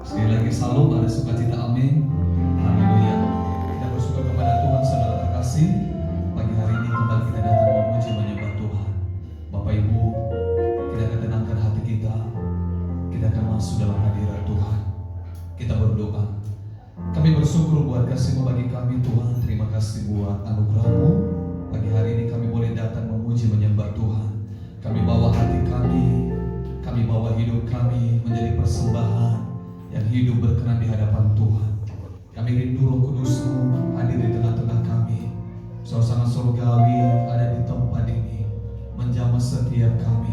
Sekali lagi salam, ada sukacita, amin. Haleluya. Kita bersyukur kepada Tuhan saudara terkasih. Pagi hari ini kembali kita datang memuji menyembah Tuhan. Bapak Ibu, kita akan tenangkan hati kita. Kita akan masuk dalam hadirat Tuhan. Kita berdoa. Kami bersyukur buat kasih-Mu bagi kami Tuhan. Terima kasih buat anugerah-Mu. Pagi hari ini kami boleh datang memuji menyembah Tuhan. Kami bawa hati kami bawa hidup kami menjadi persembahan yang hidup berkenan di hadapan Tuhan. Kami rindu Roh Kudus-Mu hadir di tengah-tengah kami. Suasana surgawi ada di tempat ini, menjamah setiap kami.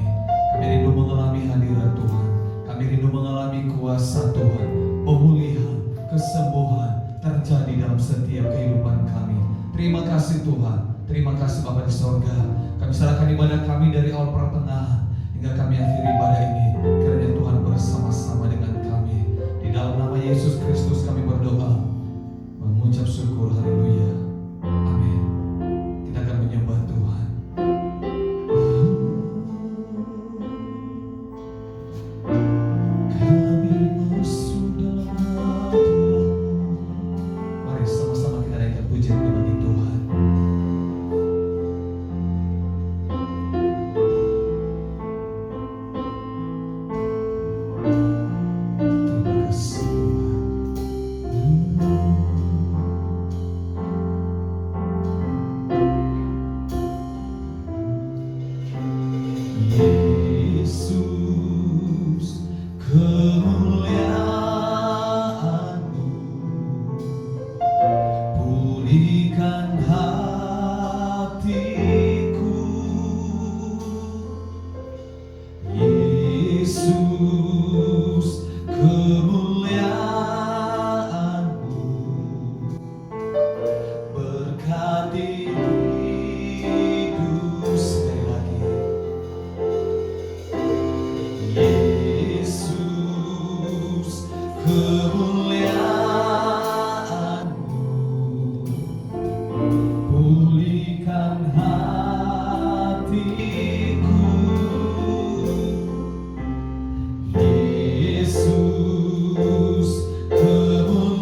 Kami rindu mengalami hadirat Tuhan. Kami rindu mengalami kuasa Tuhan, pemulihan, kesembuhan terjadi dalam setiap kehidupan kami. Terima kasih Tuhan. Terima kasih Bapa di sorga. Kami serahkan ibadah kami dari awal pertengahan hingga kami akhiri ibadah ini. Kiranya Tuhan bersama-sama dengan kami. Di dalam nama Yesus Kristus kami berdoa, mengucap syukur. Haleluya. Amin. Kita akan menyembah Tuhan. Kami masuk dalam hadirat-Mu. Mari sama-sama kita naikkan pujian bagi Tuhan. Yesus, kemuliaan-Mu pulihkan hatiku. Yesus, kemuliaan-Mu berkati hidup. Sekali lagi, Yesus, kemuliaan-Mu pulihkan hatiku. Yesus, kemuliaan-Mu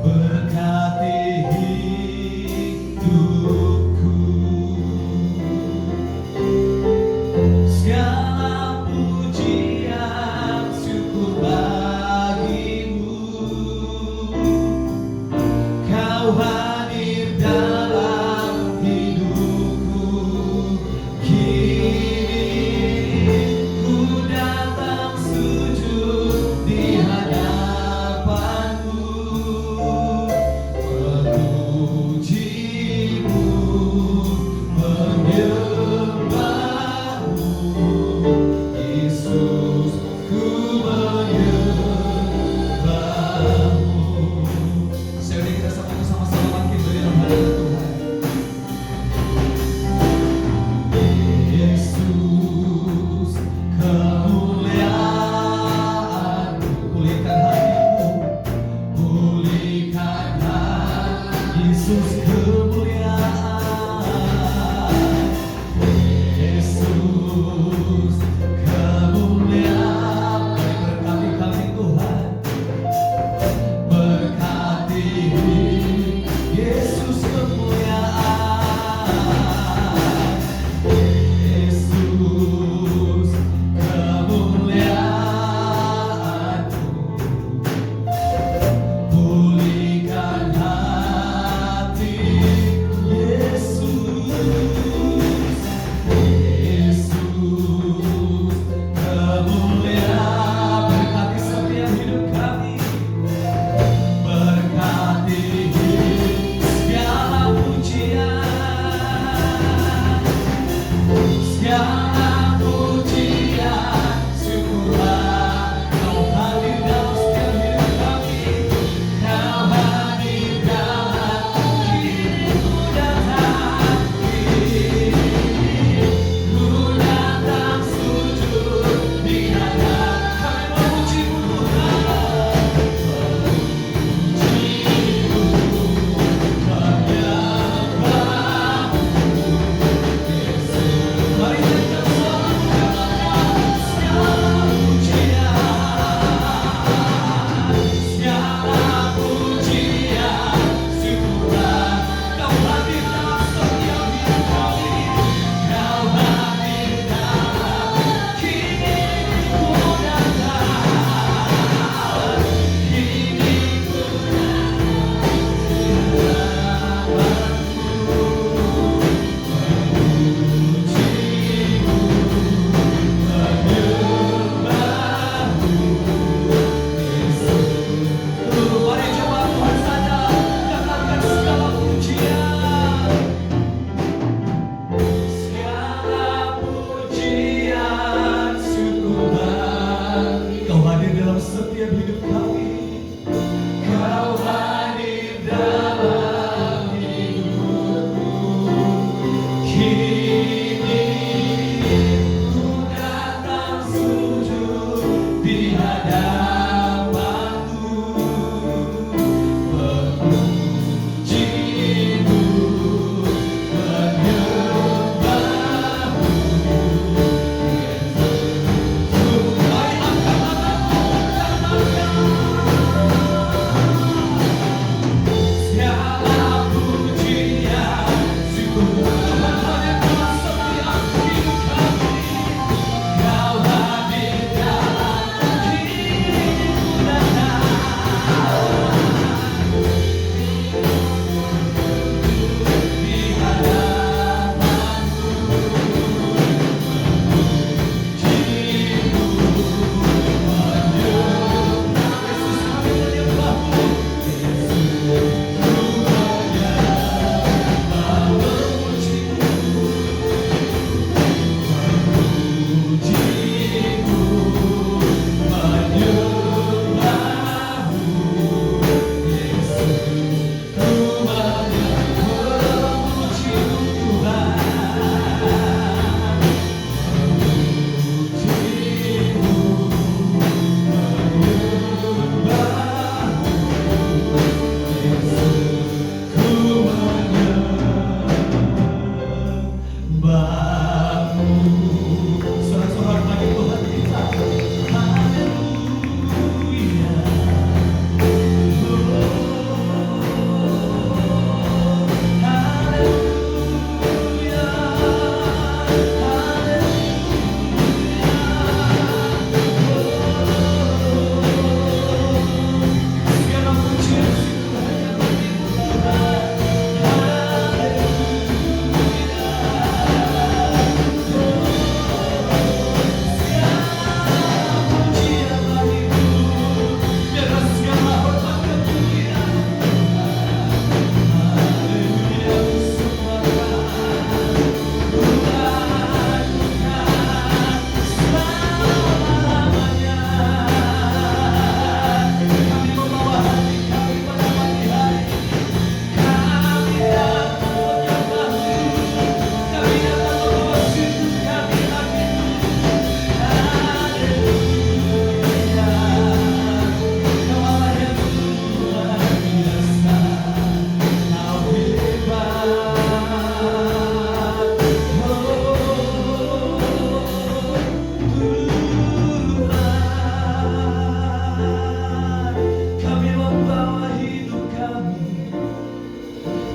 berkati hidupku. Segala puji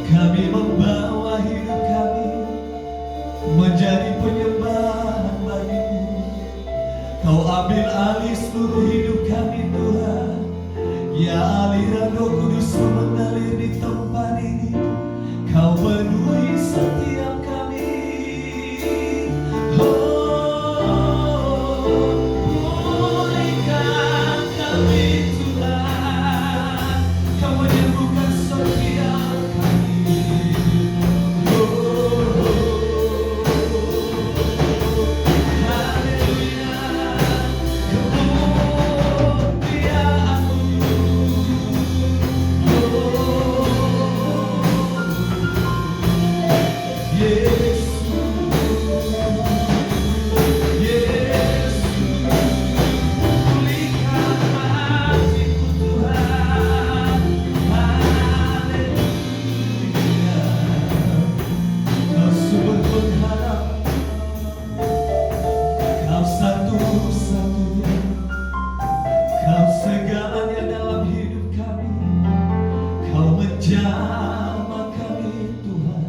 Kami membawa hidup kami menjadi penyembahan bagi-Mu. Kau ambil alih seluruh hidup kami Tuhan. Ya, aliran Roh Kudus mengalir di tempat ini. Kau penuhi setiap kami. Pulihkan kami Tuhan. Kau menyembuhkan setiap kami. Haleluya. Kau sumber pengharap, Kau satu-satunya, Kau segalanya dalam hidup kami. Kau menjamah kami Tuhan.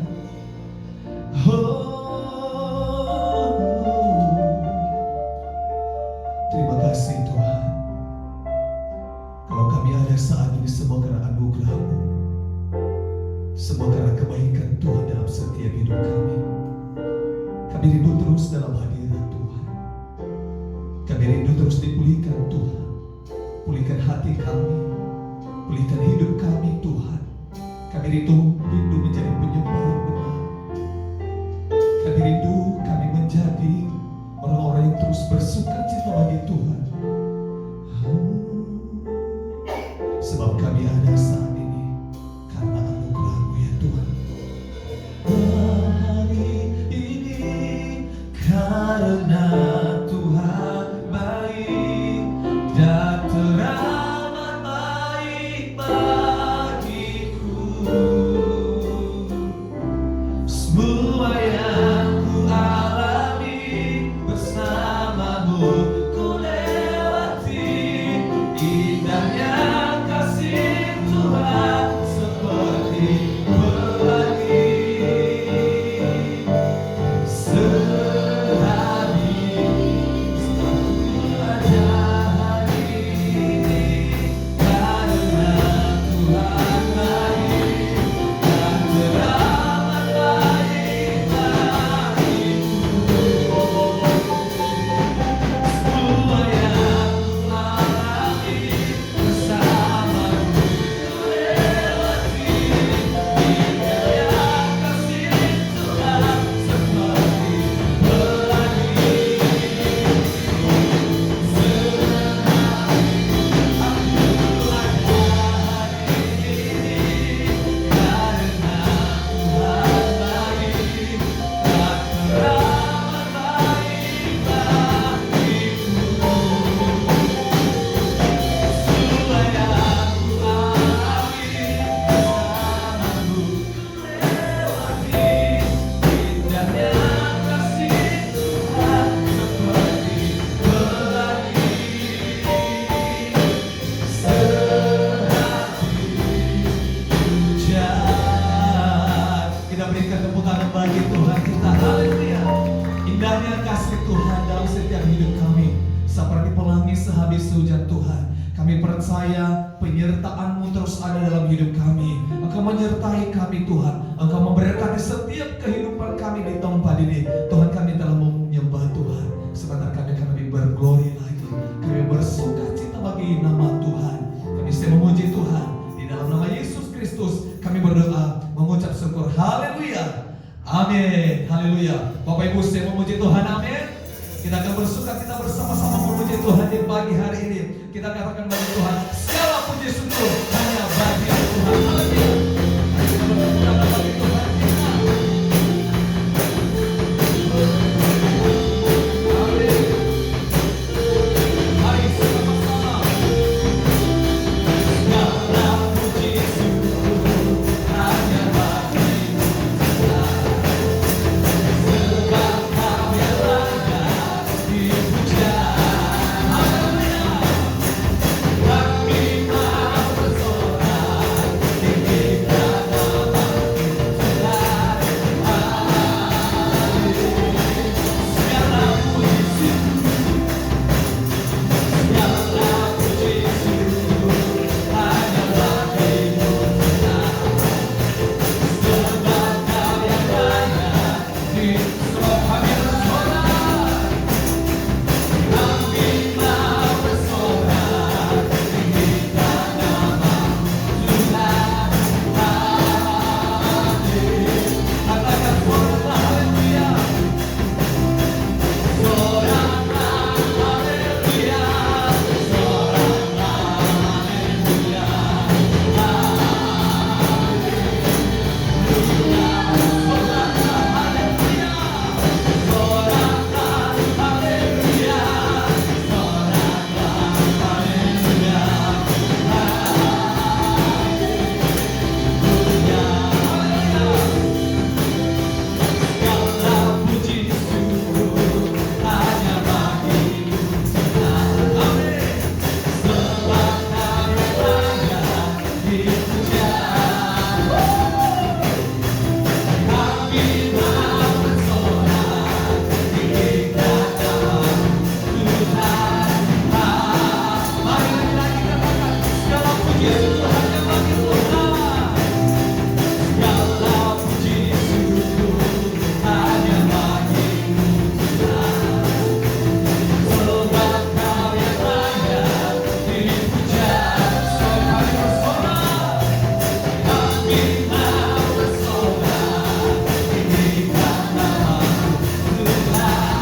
Terima kasih Tuhan. Kalau kami ada saat ini semua karena anugerah-Mu, semua karena kebaikan Tuhan dalam setiap hidup kami. Kami rindu terus dalam hadirat Tuhan. Kami rindu terus dipulihkan Tuhan. Pulihkan hati kami, pulihkan hidup kami Tuhan. Kami rindu menjadi penyembah yang benar. Kami rindu kami menjadi orang-orang yang terus bersukacita bagi Tuhan. Sebab kami ada saat ini karena anugerah-Mu ya Tuhan. Hari ini karena Tuhan baik dan habis hujan Tuhan. Kami percaya penyertaan-Mu terus ada dalam hidup kami. Engkau menyertai kami Tuhan. Engkau memberkati setiap kehidupan kami di tempat ini. Tuhan, kami telah menyembah Tuhan. Sebentar kami akan lebih berglori lagi. Kami bersuka cita bagi nama Tuhan. Kami sedang memuji Tuhan. Di dalam nama Yesus Kristus kami berdoa, mengucap syukur. Haleluya. Amin. Haleluya. Bapak Ibu sedang memuji Tuhan. Amin. Kita akan bersuka cita bersama-sama memuji Tuhan di pagi hari ini. Kita katakan bagi Tuhan, segala puji syukur hanya bagi Tuhan. Haleluya. Kita bersuka bagi Tuhan kita. Amin. Mari sama-sama. Segala puji syukur hanya bagi Tuhan. Sebab Kau yang layak dipuja. Haleluya. Kami mau bersorak tinggikan nama Tuhan. Segala puji syukur, segala puji syukur hanya bagi-Mu Tuhan. Sebab Kau yang layak dipuja. Kami bersorak, kami mau bersorak tinggikan nama Tuhan. Katakan soraklah haleluya. Soraklah haleluya. Soraklah haleluya. Soraklah haleluya. Soraklah haleluya. Soraklah segala puji syukur hanya bagi-Mu Tuhan. Amin. Sebab Kau yang layak dipuja. Kami mau bersorak tinggikan nama Tuhan. Mari lagi katakan, segala puji syukur hanya bagi Tuhan. Segala puji syukur hanya bagi-Mu Tuhan. Sebab Kau yang layak dipuja. Mari bersorak, kami mau bersorak tinggikan nama Tuhan.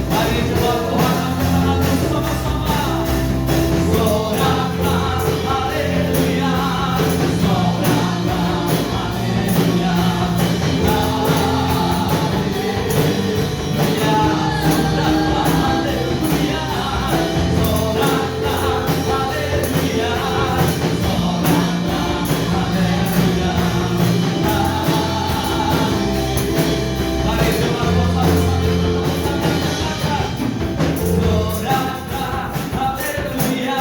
Mari coba Tuhan angkat bersama-sama. Soraklah haleluya. Soraklah haleluya. Soraklah haleluya. Soraklah haleluya. Soraklah haleluya. Mari coba bersama-sama katakan. Soraklah haleluya.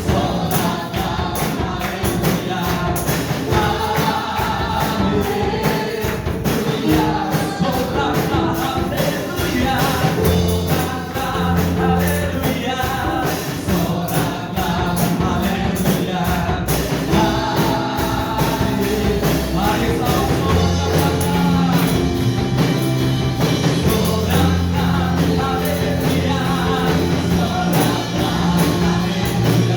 Soraklah haleluya. Haleluya. Soraklah haleluya. Soraklah haleluya. Soraklah haleluya. Mari sama-sama katakan. Soraklah haleluya. Soraklah haleluya.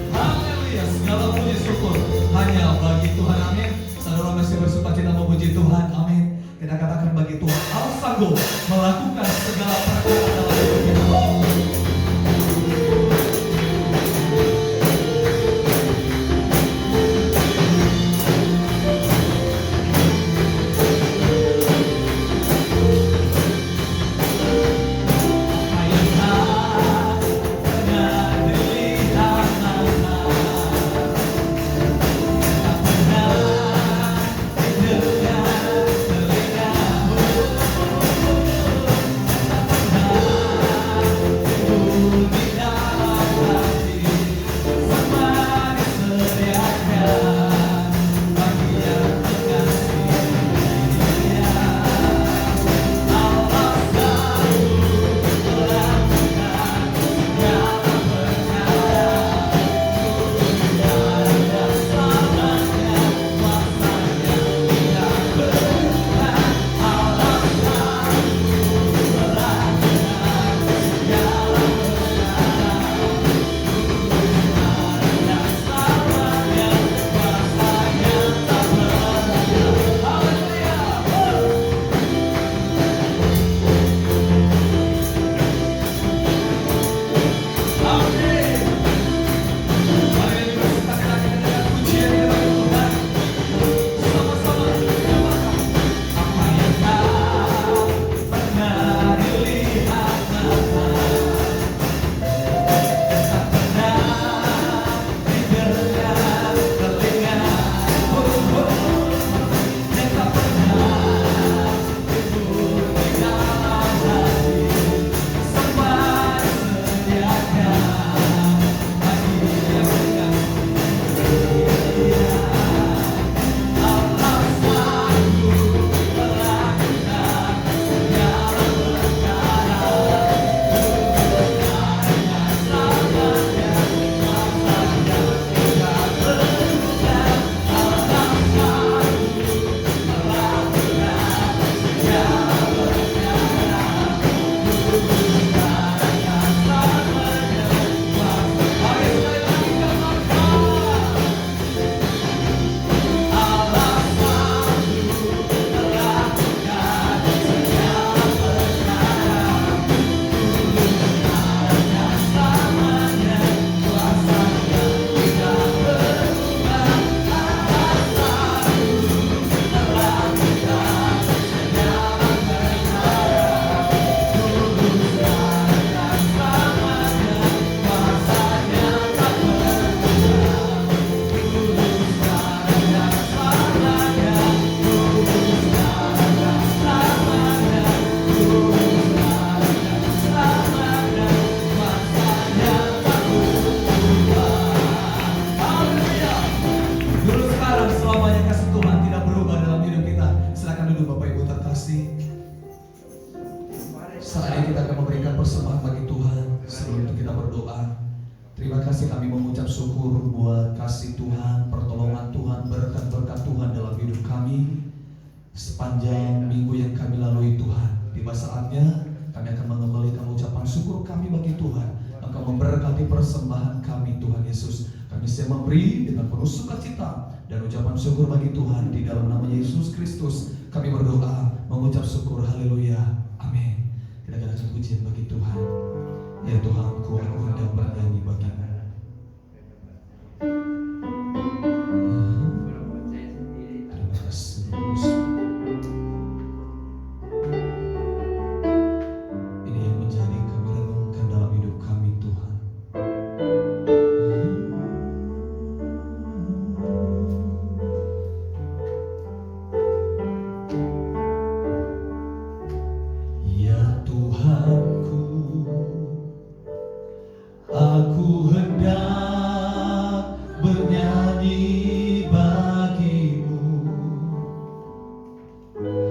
Haleluya, segala puji syukur hanya bagi Tuhan. Amin. Saudara masih bersuka cita memuji Tuhan. Amin. Kita katakan bagi Tuhan, Allah sanggup melakukan segala perkara dalam hidup kita. kasih kami mengucap syukur buat kasih Tuhan, pertolongan Tuhan, berkat-berkat Tuhan dalam hidup kami sepanjang minggu yang kami lalui Tuhan. Tiba saatnya kami akan mengembalikan ucapan syukur kami bagi Tuhan. Engkau memberkati persembahan kami Tuhan Yesus. Kami siap memberi dengan penuh sukacita dan ucapan syukur bagi Tuhan di dalam nama Yesus Kristus. Kami berdoa mengucap syukur, haleluya, amin. Kita katakan pujian bagi Tuhan. Ya Tuhanku, aku hendak bernyanyi bagimu. Terima kasih Yesus. Ini yang menjadi kami renungkan dalam hidup kami Tuhan. Ya Tuhanku, aku hendak bernyanyi bagimu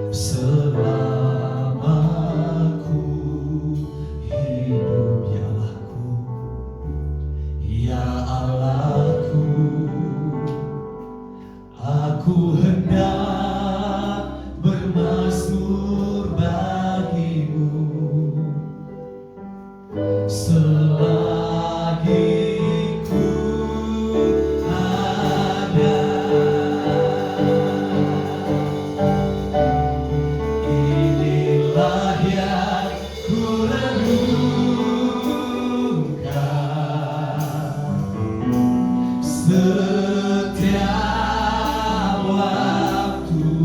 selama ku hidup, ya Allahku, ya Allahku. Aku hendak bermazmur bagimu selagi ku ada. Inilah yang ku renungkan setiap waktu.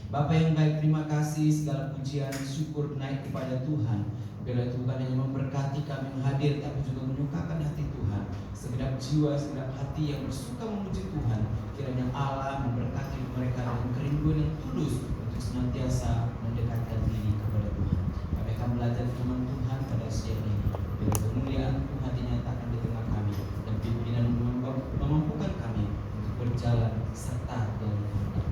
Bapa yang baik, terima kasih, segala pujian, syukur naik kepada Tuhan. Biarlah Tuhan hanya memberkati kami yang hadir, tapi juga menyukakan hati Tuhan. Segenap jiwa, segenap hati yang bersuka memuji Tuhan, kiranya Allah memberkati mereka dengan kerinduan yang tulus untuk senantiasa mendekatkan diri kepada Tuhan. Kami akan belajar firman Tuhan pada siang ini. Biar kemuliaan Tuhan dinyatakan di tengah kami, dan pimpinan memampukan kami untuk berjalan serta dalam kehendak.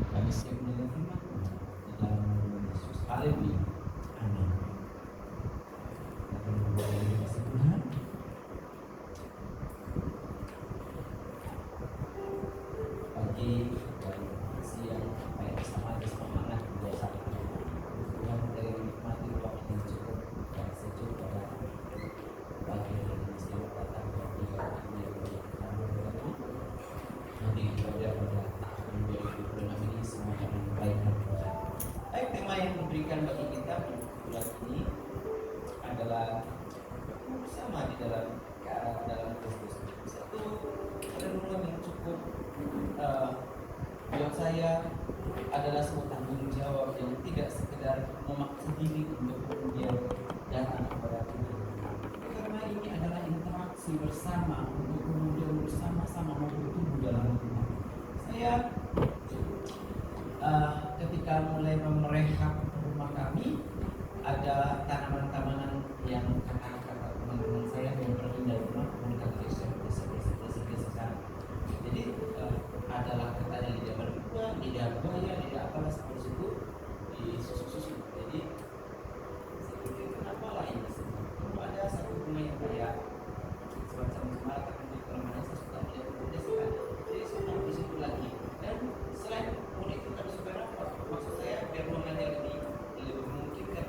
Kami siap mendengar firman Tuhan di dalam nama Yesus. Haleluya. Amin. Kita berdoa dari kasih Tuhan. Pagi dan siang supaya bersama semangat biasa. Tuhan dari nikmati waktu yang cukup dan sejuk pada pagi hari ini. Selamat datang di hari yang berkah. Nanti ibadah pada tahun 2026 ini semua akan baik. Baik, tema yang diberikan bagi kita bulan ini adalah bersama di dalam Kristus. Satu renungan yang cukup buat saya adalah sebuah tanggung jawab yang tidak sekedar memaksa diri untuk kemudian datang kepada Tuhan, karena ini adalah interaksi bersama untuk kemudian bersama-sama bertumbuh dalam Tuhan. Saya ketika mulai merehab rumah kami, ada tanaman-tanaman yang kata-kata teman-teman saya yang berindah rumah mereka geser. Jadi adalah katanya lidah berbuah, lidah buaya, lidah apalah seperti itu di susu. Jadi seperti itu kenapa lah ini? Kalau ada satu bunga yang kayak semacam cemara tapi kelemahannya saya suka melihat dia sekali. Jadi saya di situ lagi. Dan selain bunga itu kami suka dapat. Maksud saya biar bunganya lebih memungkinkan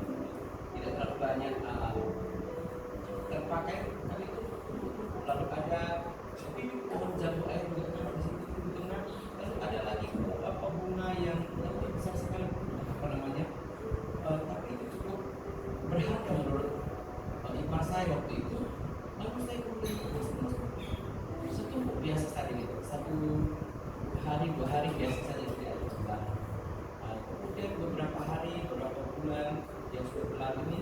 tidak terlalu banyak terpakai. Kali itu lalu ada pohon jambu air juga ada di situ di tengah. Lalu ada lagi bunga yang besar sekali, tapi itu cukup berharga menurut ipar saya waktu itu. Lalu saya kemudian setumpuk biasa saja gitu, 1 hari 2 hari biasa saja tidak ada perubahan. Kemudian beberapa hari, beberapa bulan yang sudah berlalu ini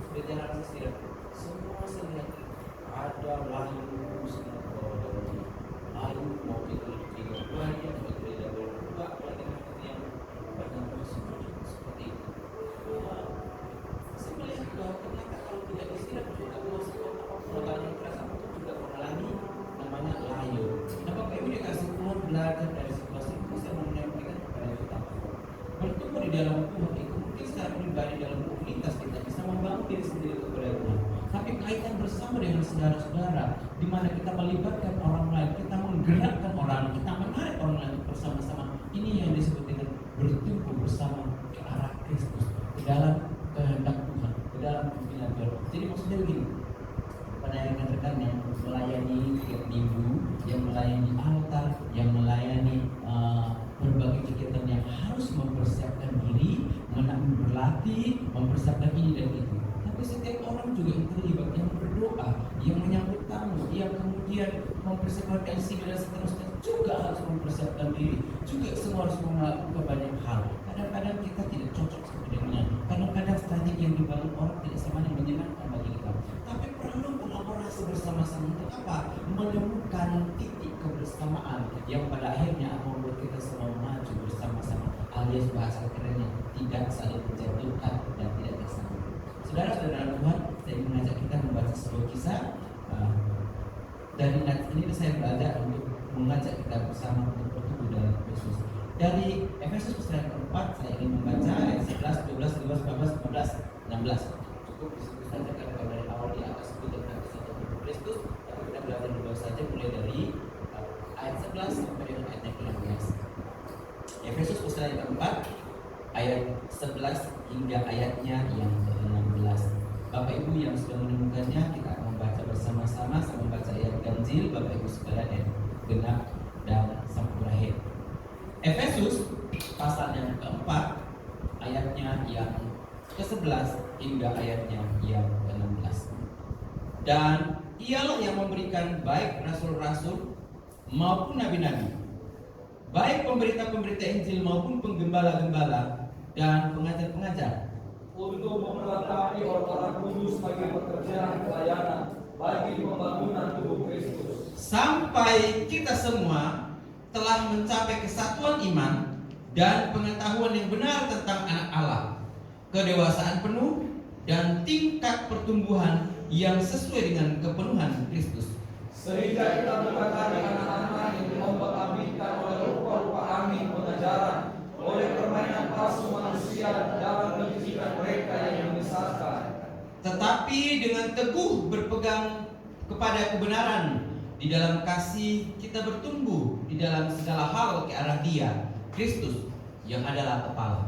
sudah jarang saya semua saya lihat ada layu semua layu mau itu tiga buahnya mau itu tidak berdua apalagi yang banyak seperti itu. Saya melihat bahwa ternyata kalau tidak istirahat juga masuk otak yang terasa itu juga mengalami namanya layu. Nah Bapak Ibu dikasih Tuhan belajar dari situasi itu, saya mau menyampaikan kepada kita bertumbuh di dalam Tuhan itu mungkin secara pribadi dalam komunitas kita bisa membangun diri sendiri kepada Tuhan. Tapi kaitan bersama dengan saudara-saudara, di mana kita melibatkan orang lain, kita menggerakkan orang lain, kita menarik orang lain bersama-sama. Ini yang disebut dengan bertumbuh bersama ke arah Kristus, ke dalam kehendak Tuhan, ke dalam pimpinan Tuhan. Jadi maksudnya begini, pada yang rekan yang melayani tiap minggu, yang melayani altar, yang melayani berbagai kegiatan yang harus mempersiapkan diri, berlatih, mempersiapkan ini dan itu. Tapi setiap orang juga yang terlibat, yang berdoa, yang menyambut tamu, yang kemudian mempersiapkan LC dan seterusnya juga harus mempersiapkan diri. Juga semua harus melakukan banyak hal. Kadang-kadang kita tidak cocok sebenarnya. Kadang-kadang strategi yang dibangun orang tidak sama yang menyenangkan bagi kita. Tapi perlu kolaborasi bersama-sama untuk apa? Menemukan titik kebersamaan yang pada akhirnya akan membuat kita semua maju bersama-sama. Alias bahasa kerennya tidak saling menjatuhkan dan tidak tersambung. Saudara-saudara Tuhan, saya ingin mengajak kita membaca sebuah kisah. Dari nats ini saya belajar untuk mengajak kita bersama untuk bertumbuh dalam Yesus. Dari Efesus pasal yang keempat, saya ingin membaca ayat 11, 12, 13, 14, 15. Cukup disebut saja kalau dari awal di atas sebut tentang kesatuan Kristus. Tapi kita belajar dulu saja mulai dari ayat 11 sampai dengan ayat 15. Efesus pasal yang keempat, ayat 11 hingga ayatnya yang ke-16. Bapak Ibu yang sudah menemukannya, kita akan membaca bersama-sama. Saya membaca ayat ganjil, Bapak Ibu sekalian ayat genap dan sampai berakhir. Efesus pasal yang keempat, ayatnya yang ke-11 hingga ayatnya yang ke-16. Dan ialah yang memberikan baik rasul-rasul maupun nabi-nabi baik pemberita-pemberita Injil maupun penggembala-gembala dan pengajar-pengajar, untuk memperlengkapi orang-orang kudus bagi pekerjaan pelayanan bagi pembangunan tubuh Kristus, sampai kita semua telah mencapai kesatuan iman dan pengetahuan yang benar tentang anak Allah, kedewasaan penuh dan tingkat pertumbuhan yang sesuai dengan kepenuhan Kristus. sehingga kita berkata anak-anak yang diombak-ambingkan oleh rupa-rupa angin pengajaran, oleh permainan palsu manusia dalam pendidikan mereka yang menyesatkan. Tetapi dengan teguh berpegang kepada kebenaran di dalam kasih, kita bertumbuh di dalam segala hal ke arah Dia, Kristus, yang adalah kepala.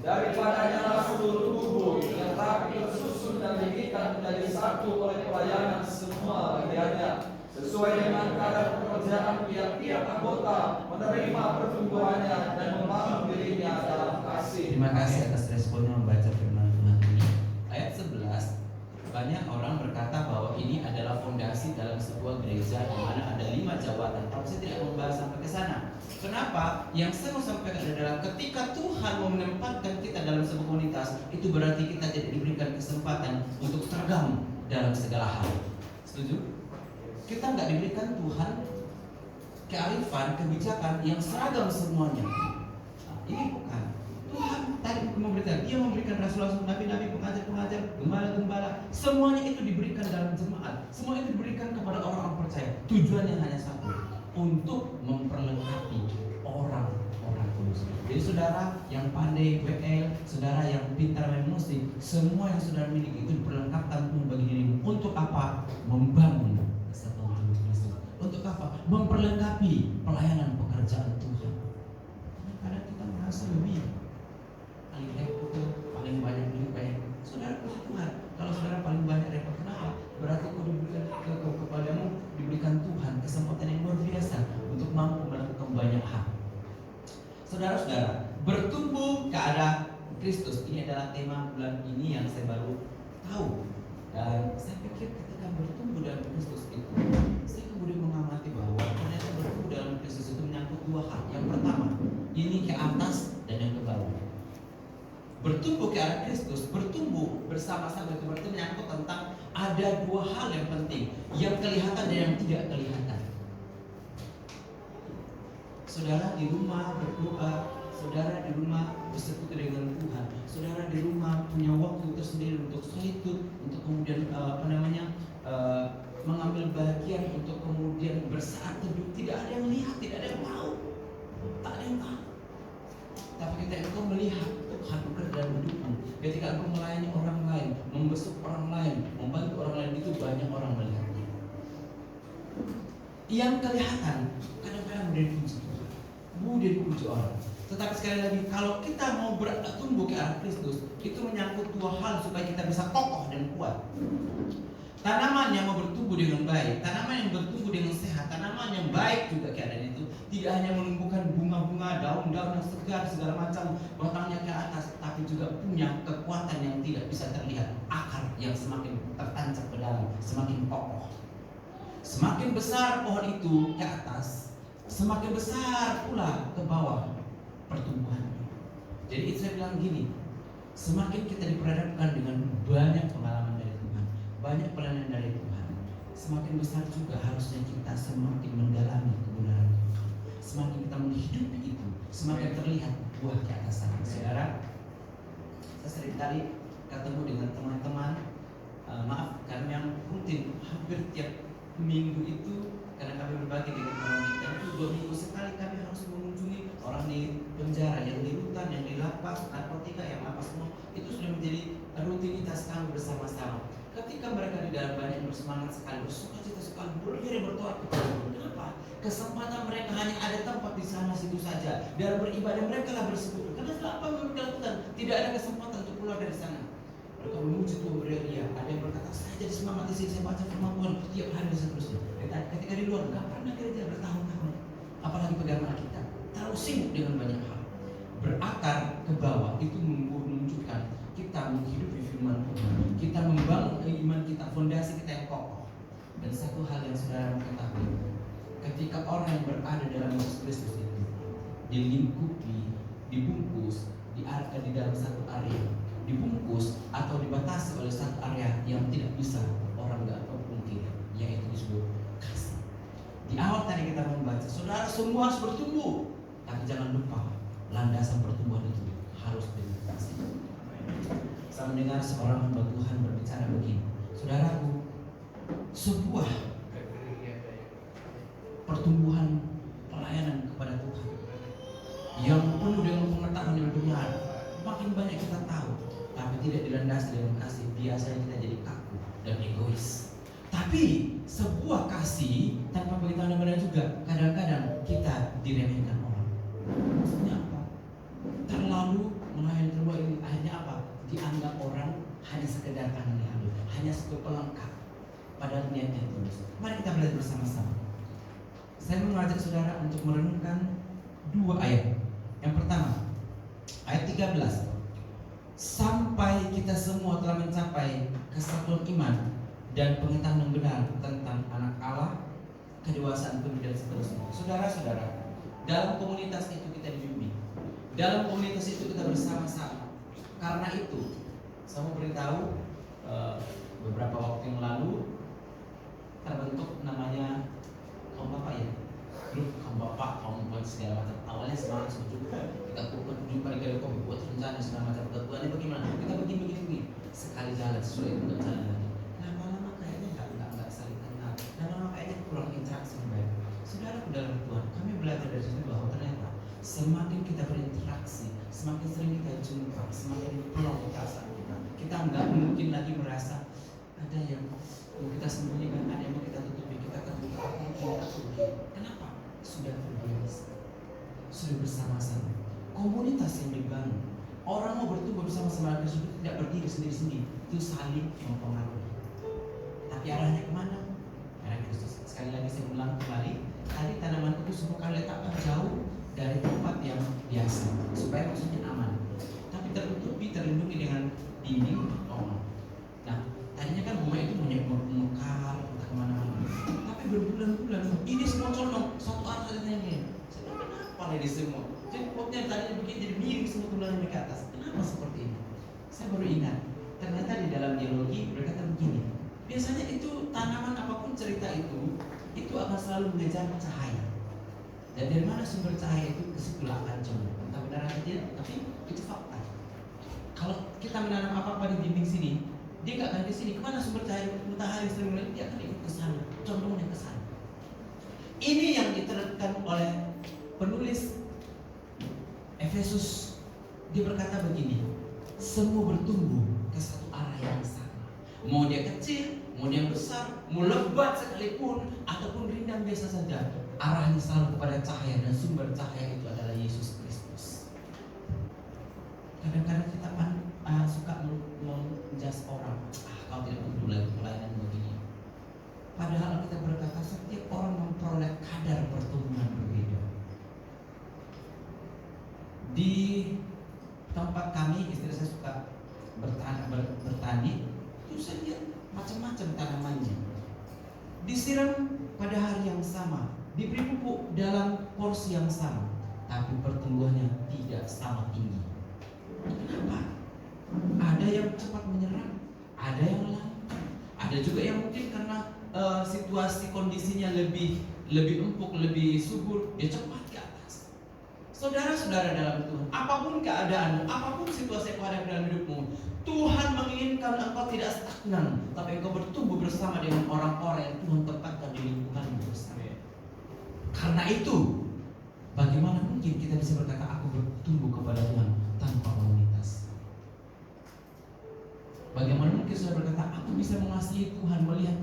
Daripadanya seluruh tubuh yang rapi tersusun dan diikat menjadi satu oleh pelayanan semua bagiannya, sesuai dengan kadar pekerjaan tiap-tiap anggota menerima pertumbuhannya dan membangun dirinya dalam kasih. Terima kasih atas responnya membaca firman Tuhan ini. Ayat 11, banyak orang berkata bahwa ini adalah fondasi dalam sebuah gereja di mana ada 5 jabatan. Tapi saya tidak membahas sampai ke sana. Kenapa? Yang saya mau sampaikan adalah ketika Tuhan mau menempatkan kita dalam sebuah komunitas, itu berarti kita tidak diberikan kesempatan untuk seragam dalam segala hal. Setuju? Kita nggak diberikan Tuhan kearifan, kebijakan yang seragam semuanya. Nah, ini bukan. Tuhan tadi memberikan, Dia memberikan rasul-rasul, nabi-nabi, pengajar-pengajar, gembala-gembala, semuanya itu diberikan dalam jemaat. Semua itu diberikan kepada orang-orang percaya. Tujuannya hanya satu, untuk memperlengkapi orang-orang kudus. Jadi saudara yang pandai WL, saudara yang pintar main musik, semua yang saudara miliki itu diperlengkapkan bagi dirimu. Untuk apa? Membangun kesatuan tubuh Kristus. Untuk apa? Memperlengkapi pelayanan pekerjaan Tuhan. Kadang kita merasa lebih paling repot, paling banyak lebih baik. Saudara puji Tuhan. Kalau saudara paling banyak repot, kenapa? Berarti kau diberikan kepadamu, diberikan Tuhan kesempatan yang luar biasa untuk mampu melakukan banyak hal. Saudara-saudara, bertumbuh ke arah Kristus, ini adalah tema bulan ini yang saya baru tahu. Dan saya pikir ketika bertumbuh dalam Kristus itu, saya kemudian mengamati bahwa ternyata bertumbuh dalam Kristus itu menyangkut 2 hal. Yang pertama, ini ke atas dan yang ke bawah. Bertumbuh ke arah Kristus, bertumbuh bersama-sama itu berarti menyangkut tentang ada 2 hal yang penting, yang kelihatan dan yang tidak kelihatan. Saudara di rumah berdoa, saudara di rumah bersekutu dengan Tuhan, saudara di rumah punya waktu tersendiri untuk solitude, untuk kemudian mengambil bagian, untuk kemudian bersaat teduh. Tidak ada yang lihat, tidak ada yang tahu, tak ada yang tahu. Tapi ketika engkau melihat Tuhan bekerja dalam hidupmu, ketika engkau melayani orang lain, membesuk orang lain, membantu orang lain, itu banyak orang melihatnya. Yang kelihatan kadang-kadang mudah dipuji Tuhan, mudah dipuji orang. Tetapi sekali lagi, kalau kita mau bertumbuh ke arah Kristus, itu menyangkut 2 hal supaya kita bisa kokoh dan kuat. Tanaman yang mau bertumbuh dengan baik, tanaman yang bertumbuh dengan sehat, tanaman yang baik juga keadaan itu tidak hanya menumbuhkan bunga-bunga, daun-daun yang segar, segala macam batangnya ke atas, tapi juga punya kekuatan yang tidak bisa terlihat, akar yang semakin tertancap ke dalam, semakin kokoh. Semakin besar pohon itu ke atas, semakin besar pula ke bawah pertumbuhannya. Jadi itu saya bilang gini, semakin kita diperhadapkan dengan banyak pengalaman dari Tuhan, banyak pelayanan dari Tuhan, semakin besar juga harusnya kita semakin mendalami kebenaran Tuhan. Semakin kita menghidupi itu, semakin terlihat buah ke atas sana. Saudara, saya sering kali ketemu dengan teman-teman, maaf karena yang rutin hampir tiap minggu itu, karena kami berbagi dengan orang kita itu 2 minggu sekali kami harus mengunjungi orang di penjara, yang di rutan, yang di lapas, narkotika, yang apa semua. Itu sudah menjadi rutinitas kami bersama-sama. Ketika mereka di dalam banyak bersemangat sekali, bersukacita sekali, berdiri bertoat kepada Tuhan. Kenapa? Kesempatan mereka hanya ada tempat di sana situ saja. Dalam beribadah mereka lah bersekutu. Karena apa yang mereka lakukan? Tidak ada kesempatan untuk keluar dari sana. Mereka memuji Tuhan, beriria. Ada yang berkata, saya jadi semangat di sini, saya baca firman Tuhan tiap hari dan seterusnya. Ketika di luar, nggak pernah gereja bertahun-tahun. Apalagi pegangan kita, terlalu sibuk dengan banyak hal. Berakar ke bawah itu menunjukkan kita menghidupi firman Tuhan, kita membangun iman kita, fondasi kita yang kokoh. Dan satu hal yang saudara ketahui, ketika orang yang berada dalam Yesus Kristus itu, dilingkupi, dibungkus, di dalam satu area, dibungkus atau dibatasi oleh satu area yang tidak bisa orang nggak pungkiri, yaitu disebut kasih. Di awal tadi kita membaca, saudara semua harus bertumbuh, tapi jangan lupa landasan pertumbuhan itu harus dengan kasih. Saya mendengar seorang hamba Tuhan berbicara begini, saudaraku, sebuah pertumbuhan pelayanan kepada Tuhan yang penuh dengan pengetahuan yang benar, makin banyak kita tahu, tapi tidak dilandasi dengan kasih, biasanya kita jadi kaku dan egois. Tapi sebuah kasih tanpa pengetahuan yang benar juga kadang-kadang kita diremehkan orang. Maksudnya apa? Terlalu melayani terlalu ini akhirnya apa? Dianggap orang hanya sekedar lalu, hanya sebagai pelengkap, padahal niatnya tulus. Mari kita belajar bersama-sama. Saya mengajak saudara untuk merenungkan 2 ayat. Yang pertama, ayat 13. Sampai kita semua telah mencapai kesatuan iman dan pengetahuan yang benar tentang anak Allah, kedewasaan penuh dan seterusnya. Saudara-saudara, dalam komunitas itu kita dibimbing. Dalam komunitas itu kita bersama-sama. Karena itu, saya mau beritahu beberapa waktu yang lalu terbentuk namanya kaum bapak ya, grup kaum bapak, kaum buat segala macam. Awalnya semangat sejuk, kita jumpa di kali kopi buat rencana segala macam. Ketuanya bagaimana? Kita begini. Sekali jalan sesuai itu nggak jalan lagi. Lama-lama kayaknya nggak saling kenal. Lama-lama kayaknya kurang interaksi baik. Saudara dalam Tuhan, kami belajar dari situ bahwa ternyata semakin kita berinteraksi, semakin sering kita jumpa, semakin penuh perasaan kita. Kita nggak mungkin lagi merasa ada yang mau kita sembunyikan, ada yang mau kita tutupi, kita terbuka. Kenapa? Sudah terbiasa, sudah bersama-sama. Komunitas yang dibangun, orang mau bertumbuh bersama-sama, sudah tidak berdiri sendiri-sendiri, itu saling mempengaruhi. Tapi arahnya kemana? Arah Kristus. Sekali lagi saya ulang kembali, tadi tanaman itu semua kali letakkan jauh dari tempat yang biasa, supaya maksudnya aman. Tapi tertutupi, terlindungi dengan dinding rumah. Nah, tadinya kan rumah itu mekar, entah kemana-mana. Tapi berbulan-bulan, ini semua condong satu arah saja ini. Saya bilang, kenapa ini semua? Jadi pokoknya tadinya begini jadi miring semua tulangan ke atas. Kenapa seperti ini? Saya baru ingat, ternyata di dalam geologi berkata begini. Biasanya itu tanaman apapun cerita itu akan selalu mengejar cahaya. Dan dari mana sumber cahaya itu kesitulah akan condong. Entah benar atau tidak, tapi itu fakta. Kalau kita menanam apa-apa di dinding sini, dia nggak akan ke sini. Kemana sumber cahaya matahari sering melihat, dia akan ikut ke sana, condongnya ke sana. Ini yang diterangkan oleh penulis Efesus. Dia berkata begini, semua bertumbuh ke satu arah yang sama. Mau dia kecil, mau dia besar, mau lebat sekalipun, ataupun rindang biasa saja, arahnya selalu kepada cahaya, dan sumber cahaya itu adalah Yesus Kristus. Kadang-kadang kita suka menjas orang, kau tidak perlu lagi pelayanan begini. Padahal kita berkata setiap orang memperoleh kadar pertumbuhan berbeda. Di tempat kami, istri saya suka bertani, itu saya lihat macam-macam tanamannya. Disiram pada hari yang sama, diberi pupuk dalam porsi yang sama, tapi pertumbuhannya tidak sama tinggi. Kenapa? Ada yang cepat menyerang, ada yang lambat, ada juga yang mungkin karena situasi kondisinya lebih empuk, lebih subur, dia cepat ke atas. Saudara-saudara dalam Tuhan, apapun keadaanmu, apapun situasi yang ada dalam hidupmu, Tuhan menginginkan engkau tidak stagnan, tapi engkau bertumbuh bersama dengan orang-orang yang Tuhan tempatkan di lingkunganmu bersama. Karena itu, bagaimana mungkin kita bisa berkata aku bertumbuh kepada Tuhan tanpa komunitas? Bagaimana mungkin saya berkata aku bisa mengasihi Tuhan, melihat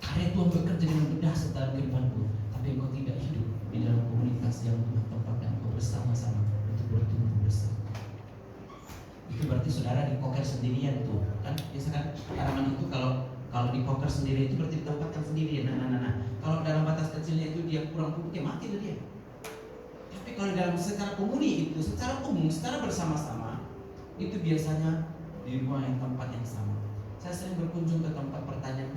karya Tuhan bekerja dengan berdasar dalam kehidupanku, tapi engkau tidak hidup di dalam komunitas yang Tuhan tempatkan engkau bersama-sama untuk bertumbuh bersama? Itu berarti saudara dikoker sendirian tuh kan? Biasa kan tanaman itu kalau dikoker sendiri itu berarti ditempatkan sendirian. Nah. Kalau dalam batas kecilnya itu dia kurang pupuk, ya mati dia. Tapi kalau dalam secara komuni itu, secara umum, secara bersama-sama, itu biasanya di rumah yang tempat yang sama. Saya sering berkunjung ke tempat pertanian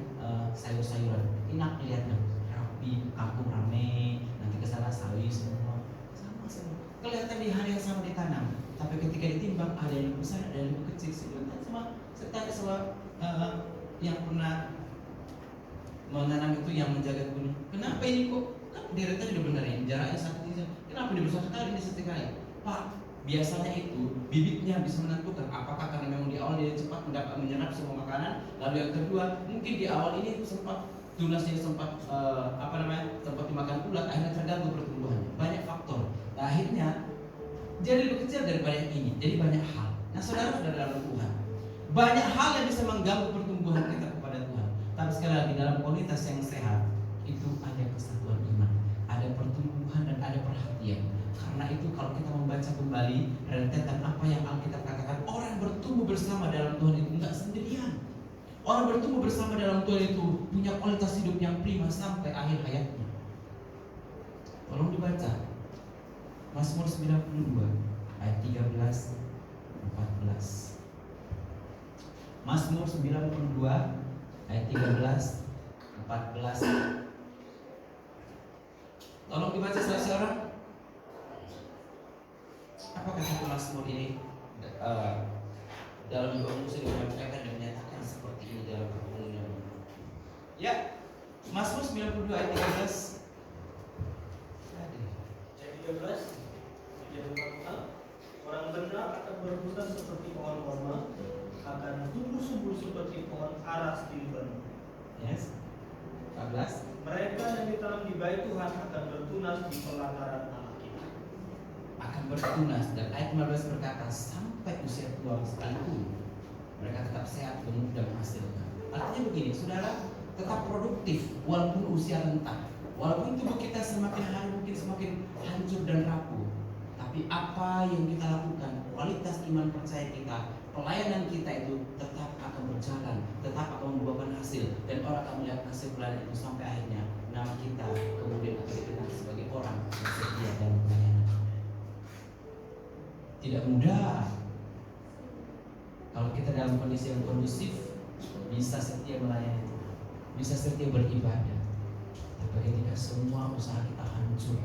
sayur-sayuran. Enak melihatnya, rapi, kampung rame. Nanti ke sana sawi semua, sama. kelihatan di hari yang sama ditanam, tapi ketika ditimbang ada yang lebih besar, ada yang lebih kecil. Saya tanya sama yang pernah menanam itu, yang menjaga kebun, kenapa ini kok deretan udah benar ini jaraknya 1 meter, kenapa dia besar sekali ini 1 kali? Pak, biasanya itu bibitnya bisa menentukan apakah karena memang di awal dia cepat mendapat menyerap semua makanan, lalu yang kedua mungkin di awal ini sempat tunasnya sempat sempat dimakan ulat, akhirnya terganggu pertumbuhannya. Banyak faktor. Nah, akhirnya jadi lebih kecil daripada yang ini. Jadi banyak hal. Nah, saudara-saudara dalam Tuhan, banyak hal yang bisa mengganggu pertumbuhan kita kepada Tuhan. Tapi sekali lagi dalam komunitas yang sehat itu ada kesatuan iman, ada pertumbuhan dan ada perhatian. Karena itu kalau kita membaca kembali rentetan apa yang Alkitab katakan, orang bertumbuh bersama dalam Tuhan itu enggak sendirian. Orang bertumbuh bersama dalam Tuhan itu punya kualitas hidup yang prima sampai akhir hayatnya. Tolong dibaca Mazmur 92 ayat 13-14. Mazmur 92 ayat 13-14. Tolong dibaca seorang. Apa kata Mazmur ini? Dalam doa Musa menyampaikan dan menyatakan seperti ini dalam perpuluhan. Ya, Mazmur 92 ayat 13. Ayat 13. Orang benar akan berbuah seperti pohon korma, akan tumbuh subur seperti pohon aras di Lebanon. Yes. 14. Mereka yang ditanam di bait Tuhan akan bertunas di pelataran Allah kita. Akan bertunas, dan ayat 15 berkata sampai usia tua sekalipun mereka tetap sehat, gemuk dan menghasilkan. Artinya begini, saudara, tetap produktif walaupun usia renta, walaupun tubuh kita semakin hari mungkin semakin hancur dan rapuh. Tapi apa yang kita lakukan, kualitas iman percaya kita, pelayanan kita itu tetap akan berjalan, tetap akan membuahkan hasil, dan orang akan melihat hasil pelayanan itu sampai akhirnya nama kita kemudian akan dikenal sebagai orang yang setia dalam pelayanan. Tidak mudah. Kalau kita dalam kondisi yang kondusif, bisa setia melayani Tuhan, bisa setia beribadah. Tapi ketika semua usaha kita hancur,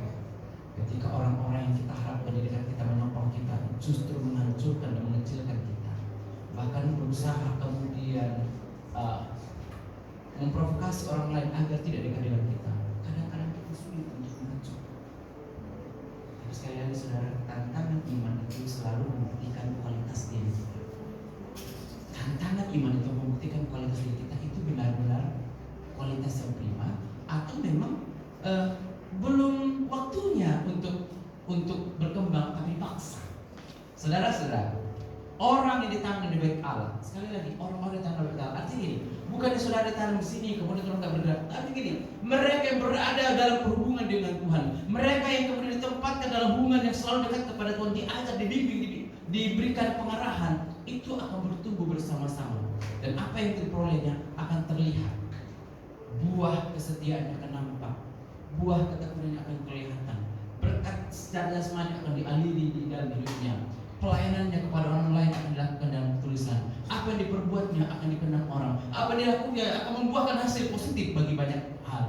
ketika orang-orang yang kita harapkan di dekat kita menyokong kita justru menghancurkan dan mengecilkan kita, bahkan berusaha kemudian memprovokasi orang lain agar tidak dekat dengan kita, kadang-kadang kita sulit untuk menghancur. Tapi sekali lagi saudara, tantangan iman itu selalu membuktikan kualitas diri kita. Tantangan iman itu membuktikan kualitas diri kita itu benar-benar kualitas yang prima, atau memang belum waktunya untuk berkembang tapi paksa. Saudara-saudara, orang yang ditanam di bait Allah, sekali lagi orang-orang yang ditanam di bait Allah, artinya gini, bukan saudara ditanam di sini kemudian orang tak bergerak, tapi gini, mereka yang berada dalam perhubungan dengan Tuhan, mereka yang kemudian ditempatkan dalam hubungan yang selalu dekat kepada Tuhan, diajar, dibimbing, diberikan pengarahan, itu akan bertumbuh bersama-sama, dan apa yang diperolehnya akan terlihat. Buah kesetiaan akan nampak, buah ketekunan akan kelihatan, berkat secara jasmani akan dialiri di dalam hidupnya, pelayanannya kepada orang lain akan dilakukan dalam tulisan, apa yang diperbuatnya akan dikenang orang, apa yang dilakukannya akan membuahkan hasil positif bagi banyak hal.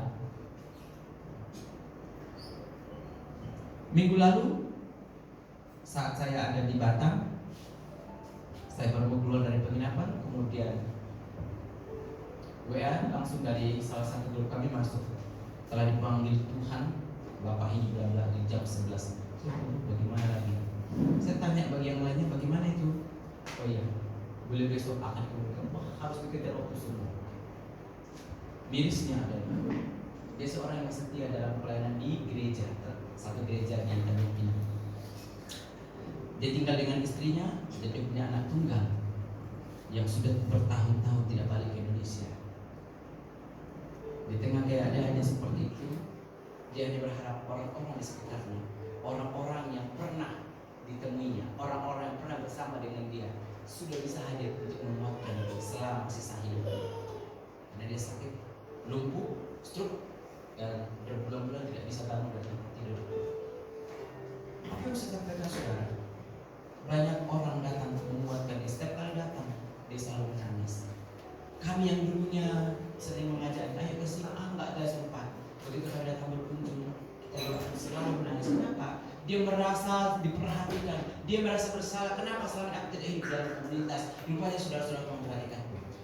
Minggu lalu saat saya ada di Batam, saya baru mau keluar dari penginapan, kemudian WA langsung dari salah satu grup kami masuk. Telah dipanggil Tuhan, Bapak ini bla di jam 11. Bagaimana lagi? Saya tanya bagi yang lainnya, bagaimana itu? Oh iya, boleh besok akan kemudian harus dikejar waktu semua. Mirisnya adalah dia seorang yang setia dalam pelayanan di gereja, satu gereja di Tanjung Pinang. Dia tinggal dengan istrinya, dan dia punya anak tunggal yang sudah bertahun-tahun tidak balik ke Indonesia. Di tengah keadaannya seperti itu, dia hanya berharap orang-orang di sekitarnya, orang-orang yang pernah ditemuinya, orang-orang yang pernah bersama dengan dia, sudah bisa hadir untuk menguatkan selama sisa hidupnya. Karena dia sakit, lumpuh, stroke, dan berbulan-bulan tidak bisa bangun dan tidur. Apa yang saya sampaikan saudara? Banyak orang datang untuk menguatkan dia. Setiap kali datang, dia selalu menangis. Kami yang dulunya sering mengajak, ayo ke sini, nggak ada sempat. Begitu kami datang berkunjung, kita selalu menangis. Kenapa? Dia dia merasa diperhatikan, dia merasa bersalah. Kenapa selama ini aku tidak hidup dalam komunitas? Rupanya saudara-saudara memperhatikan.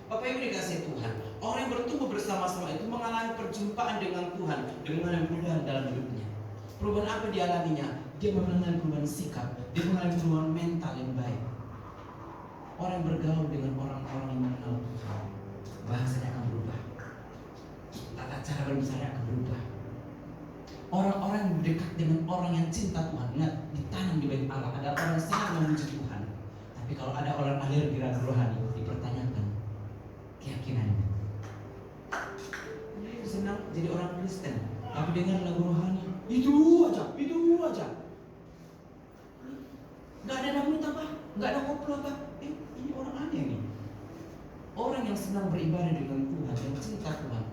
Bapak Ibu dikasih Tuhan, orang yang bertumbuh bersama-sama itu mengalami perjumpaan dengan Tuhan, dengan mengalami perubahan dalam hidupnya. Perubahan apa dialaminya? Dia mengalami perubahan sikap, dia mengalami perubahan mental yang baik. Orang yang bergaul dengan orang-orang yang mengenal Tuhan, bahasanya akan berubah, tata cara berbicara akan berubah. Orang-orang yang dekat dengan orang yang cinta Tuhan, ingat, ditanam di bait Allah, ada orang yang sangat memuji Tuhan. Tapi kalau ada orang alergi rohani, dipertanyakan keyakinannya. Dia senang jadi orang Kristen, tapi dengar lagu rohani, itu aja. Nggak ada dangdut apa, nggak ada koplo apa. Ini orang aneh nih. Orang yang senang beribadah dengan Tuhan, yang cinta Tuhan,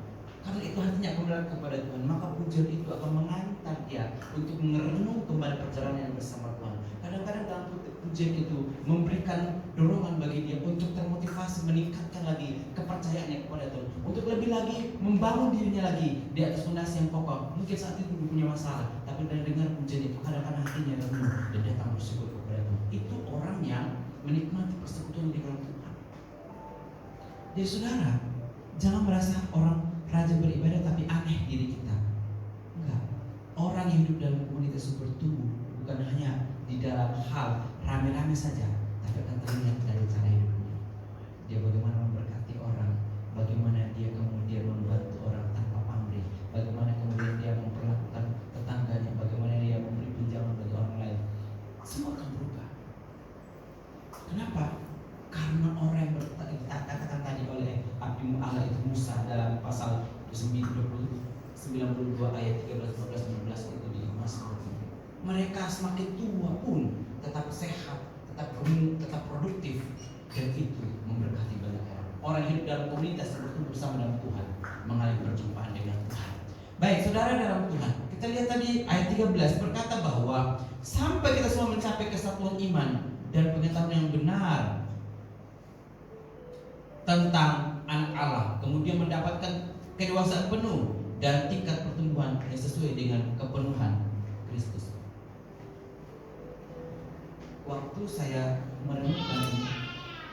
karena itu hatinya kembali kepada Tuhan, maka pujian itu akan mengantar dia untuk merenung kembali perjalanan bersama Tuhan. Kadang-kadang dalam pujian itu memberikan dorongan bagi dia untuk termotivasi, meningkatkan lagi kepercayaannya kepada Tuhan, untuk lebih lagi membangun dirinya lagi di atas fondasi yang kokoh. Mungkin saat itu dia punya masalah, tapi dengan dengar pujian itu kadang-kadang hatinya renung dan datang bersyukur kepada Tuhan. Itu orang yang menikmati persekutuan dengan Tuhan. Jadi saudara, jangan merasa orang rajin beribadah tapi aneh diri kita. Enggak. Orang yang hidup dalam komunitas itu bertumbuh bukan hanya di dalam hal rame-rame saja, tapi akan terlihat dari cara hidupnya. Dia bagaimana memberkati orang, bagaimana dia kemudian membantu orang tanpa pamrih, bagaimana kemudian dia memperlakukan tetangganya, bagaimana dia memberi pinjaman bagi orang lain. Semua akan berubah. Kenapa? Karena orang yang dikatakan tadi oleh Abdi Allah itu Musa dalam pasal 92 ayat 13, 14, 15 itu di Mazmur. Mereka semakin tua pun tetap sehat, tetap produktif, dan itu memberkati banyak orang. Orang yang hidup dalam komunitas yang bertumbuh bersama dalam Tuhan mengalami perjumpaan dengan Tuhan. Baik, saudara dalam Tuhan, kita lihat tadi ayat 13 berkata bahwa sampai kita semua mencapai kesatuan iman dan pengetahuan yang benar tentang anak Allah, kemudian mendapatkan kedewasaan penuh dan tingkat pertumbuhan yang sesuai dengan kepenuhan Kristus. Waktu saya merenungkan ini,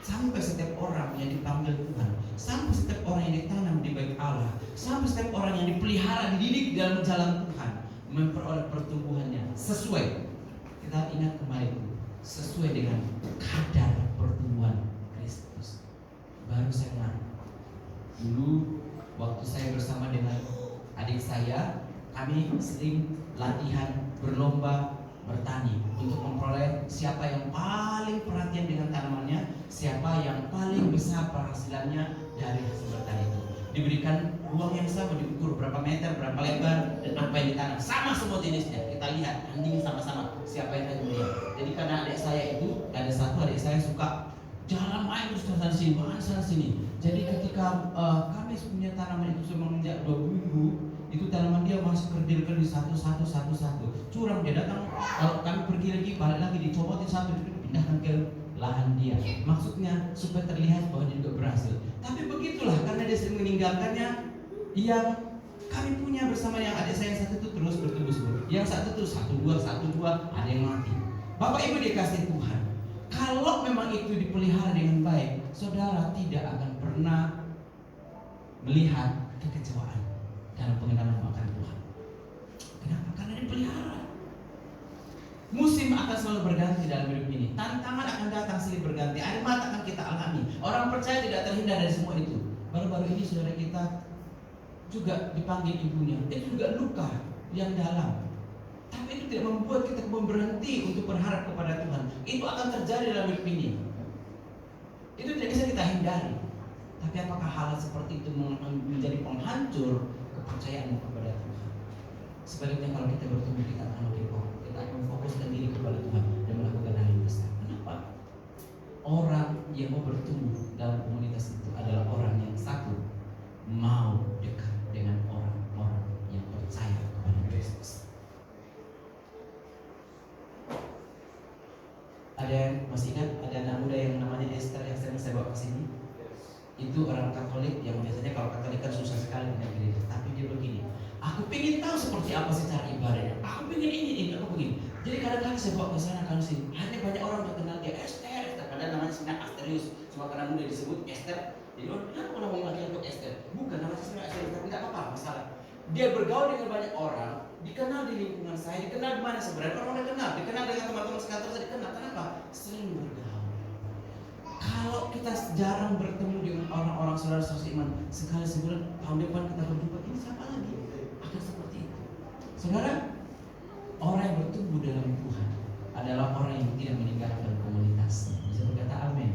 sampai setiap orang yang dipanggil Tuhan, sampai setiap orang yang ditanam di bait Allah, sampai setiap orang yang dipelihara, dididik dalam jalan Tuhan, memperoleh pertumbuhannya sesuai. Kita ingat kembali, sesuai dengan kadar pertumbuhan Kristus. Baru saya ingat, dulu waktu saya bersama dengan adik saya, kami sering latihan berlomba bertani untuk memperoleh siapa yang paling perhatian dengan tanamannya, siapa yang paling besar penghasilannya dari hasil bertani itu. Diberikan ruang yang sama, diukur berapa meter, berapa lebar, dan apa yang ditanam, sama semua jenisnya. Kita lihat, tanding sama-sama siapa yang paling mulia. Jadi karena adik saya itu, ada satu adik saya suka jalan main terus sana sini. Jadi ketika kami punya tanaman itu semenjak 2 minggu, itu tanaman dia masih kerdil-kerdil satu. Curang, dia datang, kalau kami pergi lagi, balik lagi, dicopotin satu, dipindahkan ke lahan dia. Maksudnya supaya terlihat bahwa dia juga berhasil. Tapi begitulah, karena dia sering meninggalkannya, yang kami punya bersama yang adik saya yang satu itu terus bertumbuh subur. Yang satu itu satu dua, ada yang mati. Bapak Ibu dikasih Tuhan, kalau memang itu dipelihara dengan baik, saudara tidak akan pernah melihat kekecewaan dalam pengenalan akan Tuhan. Kenapa? Karena dipelihara. Musim akan selalu berganti dalam hidup ini. Tantangan akan datang silih berganti. Air mata akan kita alami. Orang percaya tidak terhindar dari semua itu. Baru-baru ini saudara kita juga dipanggil ibunya. Itu juga luka yang dalam. Tapi itu tidak membuat kita berhenti untuk berharap kepada Tuhan. Itu akan terjadi dalam hidup ini. Itu tidak bisa kita hindari. Tapi apakah hal seperti itu menjadi penghancur kepercayaanmu kepada Tuhan? Sebaliknya kalau kita bertumbuh, kita akan lebih kokoh. Kita akan memfokuskan diri kepada Tuhan dan melakukan hal yang besar. Kenapa? Orang yang mau bertumbuh dalam komunitas itu adalah orang yang satu, mau dekat dengan orang-orang yang percaya kepada Kristus. Ada yang masih ingat ada anak muda yang namanya Esther yang sering saya bawa ke sini? Itu orang Katolik yang biasanya kalau Katolik kan susah sekali dengan gereja. Tapi dia begini, aku pengen tahu seperti apa sih cara ibadahnya. Aku pengen ini, aku begini. Jadi kadang-kadang saya bawa ke sana kan sih, hanya banyak orang yang kenal dia Esther, padahal namanya sebenarnya Asterius, cuma karena mudah disebut Esther. Jadi orang kenapa kalau ngomong lagi untuk Esther? Bukan nama sebenarnya Esther, tapi tidak apa-apa masalah. Dia bergaul dengan banyak orang, dikenal di lingkungan saya, dikenal di mana sebenarnya orang kenal, dikenal dengan teman-teman sekantor saya dikenal. Kenapa? Sering bergaul. Kalau kita jarang bertemu dengan orang-orang saudara-saudara seiman, sekali sebulan, tahun depan kita berjumpa, ini siapa lagi? Akan seperti itu. Saudara, orang yang bertumbuh dalam Tuhan adalah orang yang tidak meninggalkan komunitasnya. Bisa berkata amin.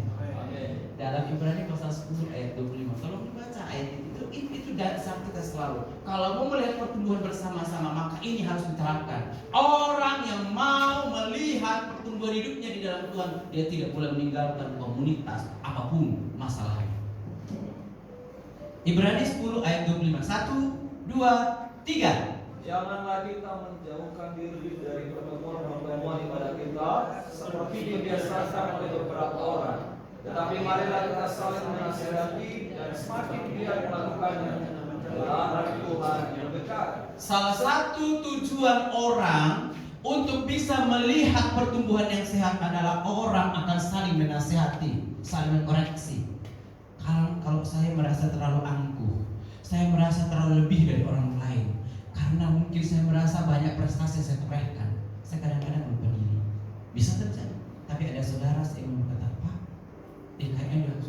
Dalam Ibrani pasal 10 ayat 25, tolong dibaca ayat itu dasar kita selalu. Kalau mau melihat pertumbuhan bersama-sama, maka ini harus diterapkan. Orang yang mau melihat pertumbuhan hidupnya di dalam Tuhan, dia tidak boleh meninggalkan komunitas apapun masalahnya. Ibrani 10 ayat 25, 1, 2, 3. Janganlah kita menjauhkan diri dari pertemuan-pertemuan ibadah kita seperti dibiasakan oleh beberapa orang. Tetapi marilah kita saling menasihati dan semakin giat melakukannya dalam hari Tuhan yang dekat. Salah satu tujuan orang untuk bisa melihat pertumbuhan yang sehat adalah orang akan saling menasihati, saling mengkoreksi. Kalau saya merasa terlalu angkuh, saya merasa terlalu lebih dari orang lain, karena mungkin saya merasa banyak prestasi saya torehkan, saya kadang-kadang lupa diri. Bisa terjadi. Tapi ada saudara saya yang berkata, Pak, kayaknya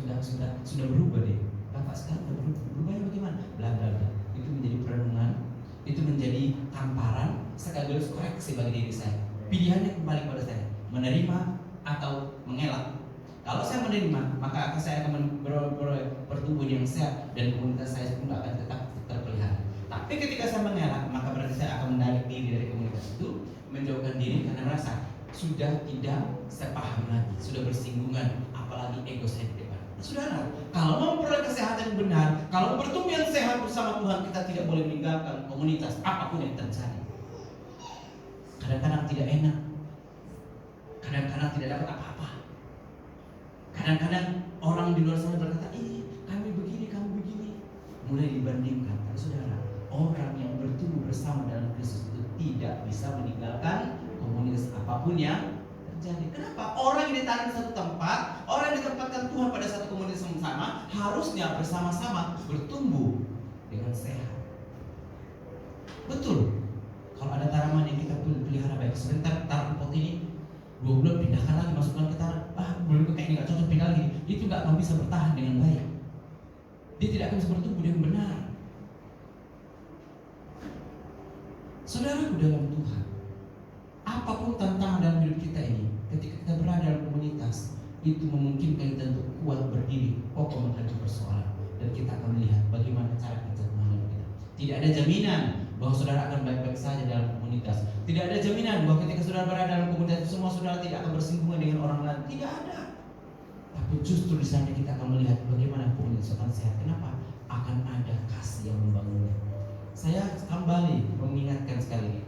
sudah berubah deh. Bapak sekarang sudah berubah. Berubahnya bagaimana? Bla bla bla. Itu menjadi perenungan, itu menjadi tamparan sekaligus koreksi bagi diri saya. Pilihannya kembali pada saya, menerima atau mengelak. Kalau saya menerima, maka saya akan bertumbuh yang sehat dan komunitas saya pun akan tetap terpelihara. Tapi ketika saya mengelak, maka berarti saya akan menarik diri dari komunitas itu, menjauhkan diri karena merasa sudah tidak sepaham lagi, sudah bersinggungan, apalagi ego saya di depan. Saudara, kalau mau memperoleh kesehatan yang benar, kalau bertumbuh yang sehat bersama Tuhan, kita tidak boleh meninggalkan komunitas apapun yang terjadi. Kadang-kadang tidak enak, kadang-kadang tidak dapat apa-apa. Kadang-kadang orang di luar sana berkata, kami begini, kamu begini. Mulai dibandingkan. Tapi saudara, orang yang bertumbuh bersama dalam Kristus itu tidak bisa meninggalkan komunitas apapun yang terjadi. Kenapa? Orang yang ditarik di satu tempat, orang yang ditempatkan Tuhan pada satu komunitas yang sama, harusnya bersama-sama bertumbuh dengan sehat. Betul. Kalau ada tanaman yang kita pelihara baik, sebentar taruh pot ini, 2 bulan pindahkan lagi, masukkan ke tanah. Bulan kayak ini nggak cocok, pindah lagi. Itu nggak akan bisa bertahan dengan baik. Dia tidak akan bisa bertumbuh dengan benar. Saudaraku dalam Tuhan, apapun tantangan dalam hidup kita ini, ketika kita berada dalam komunitas, itu memungkinkan kita untuk kuat berdiri, kokoh menghadapi persoalan, dan kita akan melihat bagaimana cara kita menghadapi kita. Tidak ada jaminan bahwa saudara akan baik-baik saja dalam komunitas. Tidak ada jaminan bahwa ketika saudara berada dalam komunitas, semua saudara tidak akan bersinggungan dengan orang lain. Tidak ada. Tapi justru di sana kita akan melihat bagaimana komunitas akan sehat. Kenapa? Akan ada kasih yang membangunnya. Saya kembali mengingatkan sekali lagi,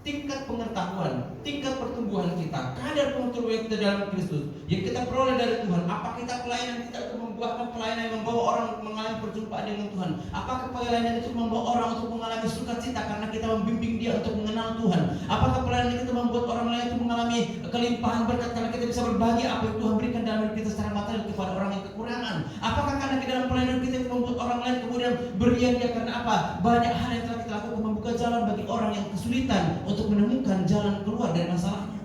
tingkat pengetahuan, tingkat pertumbuhan kita, kadar pengetahuan kita dalam Kristus yang kita peroleh dari Tuhan. Apakah kita pelayanan kita itu membuahkan pelayanan yang membawa orang mengalami perjumpaan dengan Tuhan? Apakah pelayanan itu membawa orang untuk mengalami sukacita karena kita membimbing dia untuk mengenal Tuhan? Apakah pelayanan itu membuat orang lain itu mengalami kelimpahan berkat karena kita bisa berbagi apa yang Tuhan berikan dalam hidup kita secara material kepada orang yang kekurangan? Apakah karena di dalam pelayanan kita itu membuat orang lain kemudian beria-ria karena apa? Banyak hal yang telah kita lakukan membuka jalan bagi orang yang kesulitan untuk menemukan jalan keluar dari masalahnya.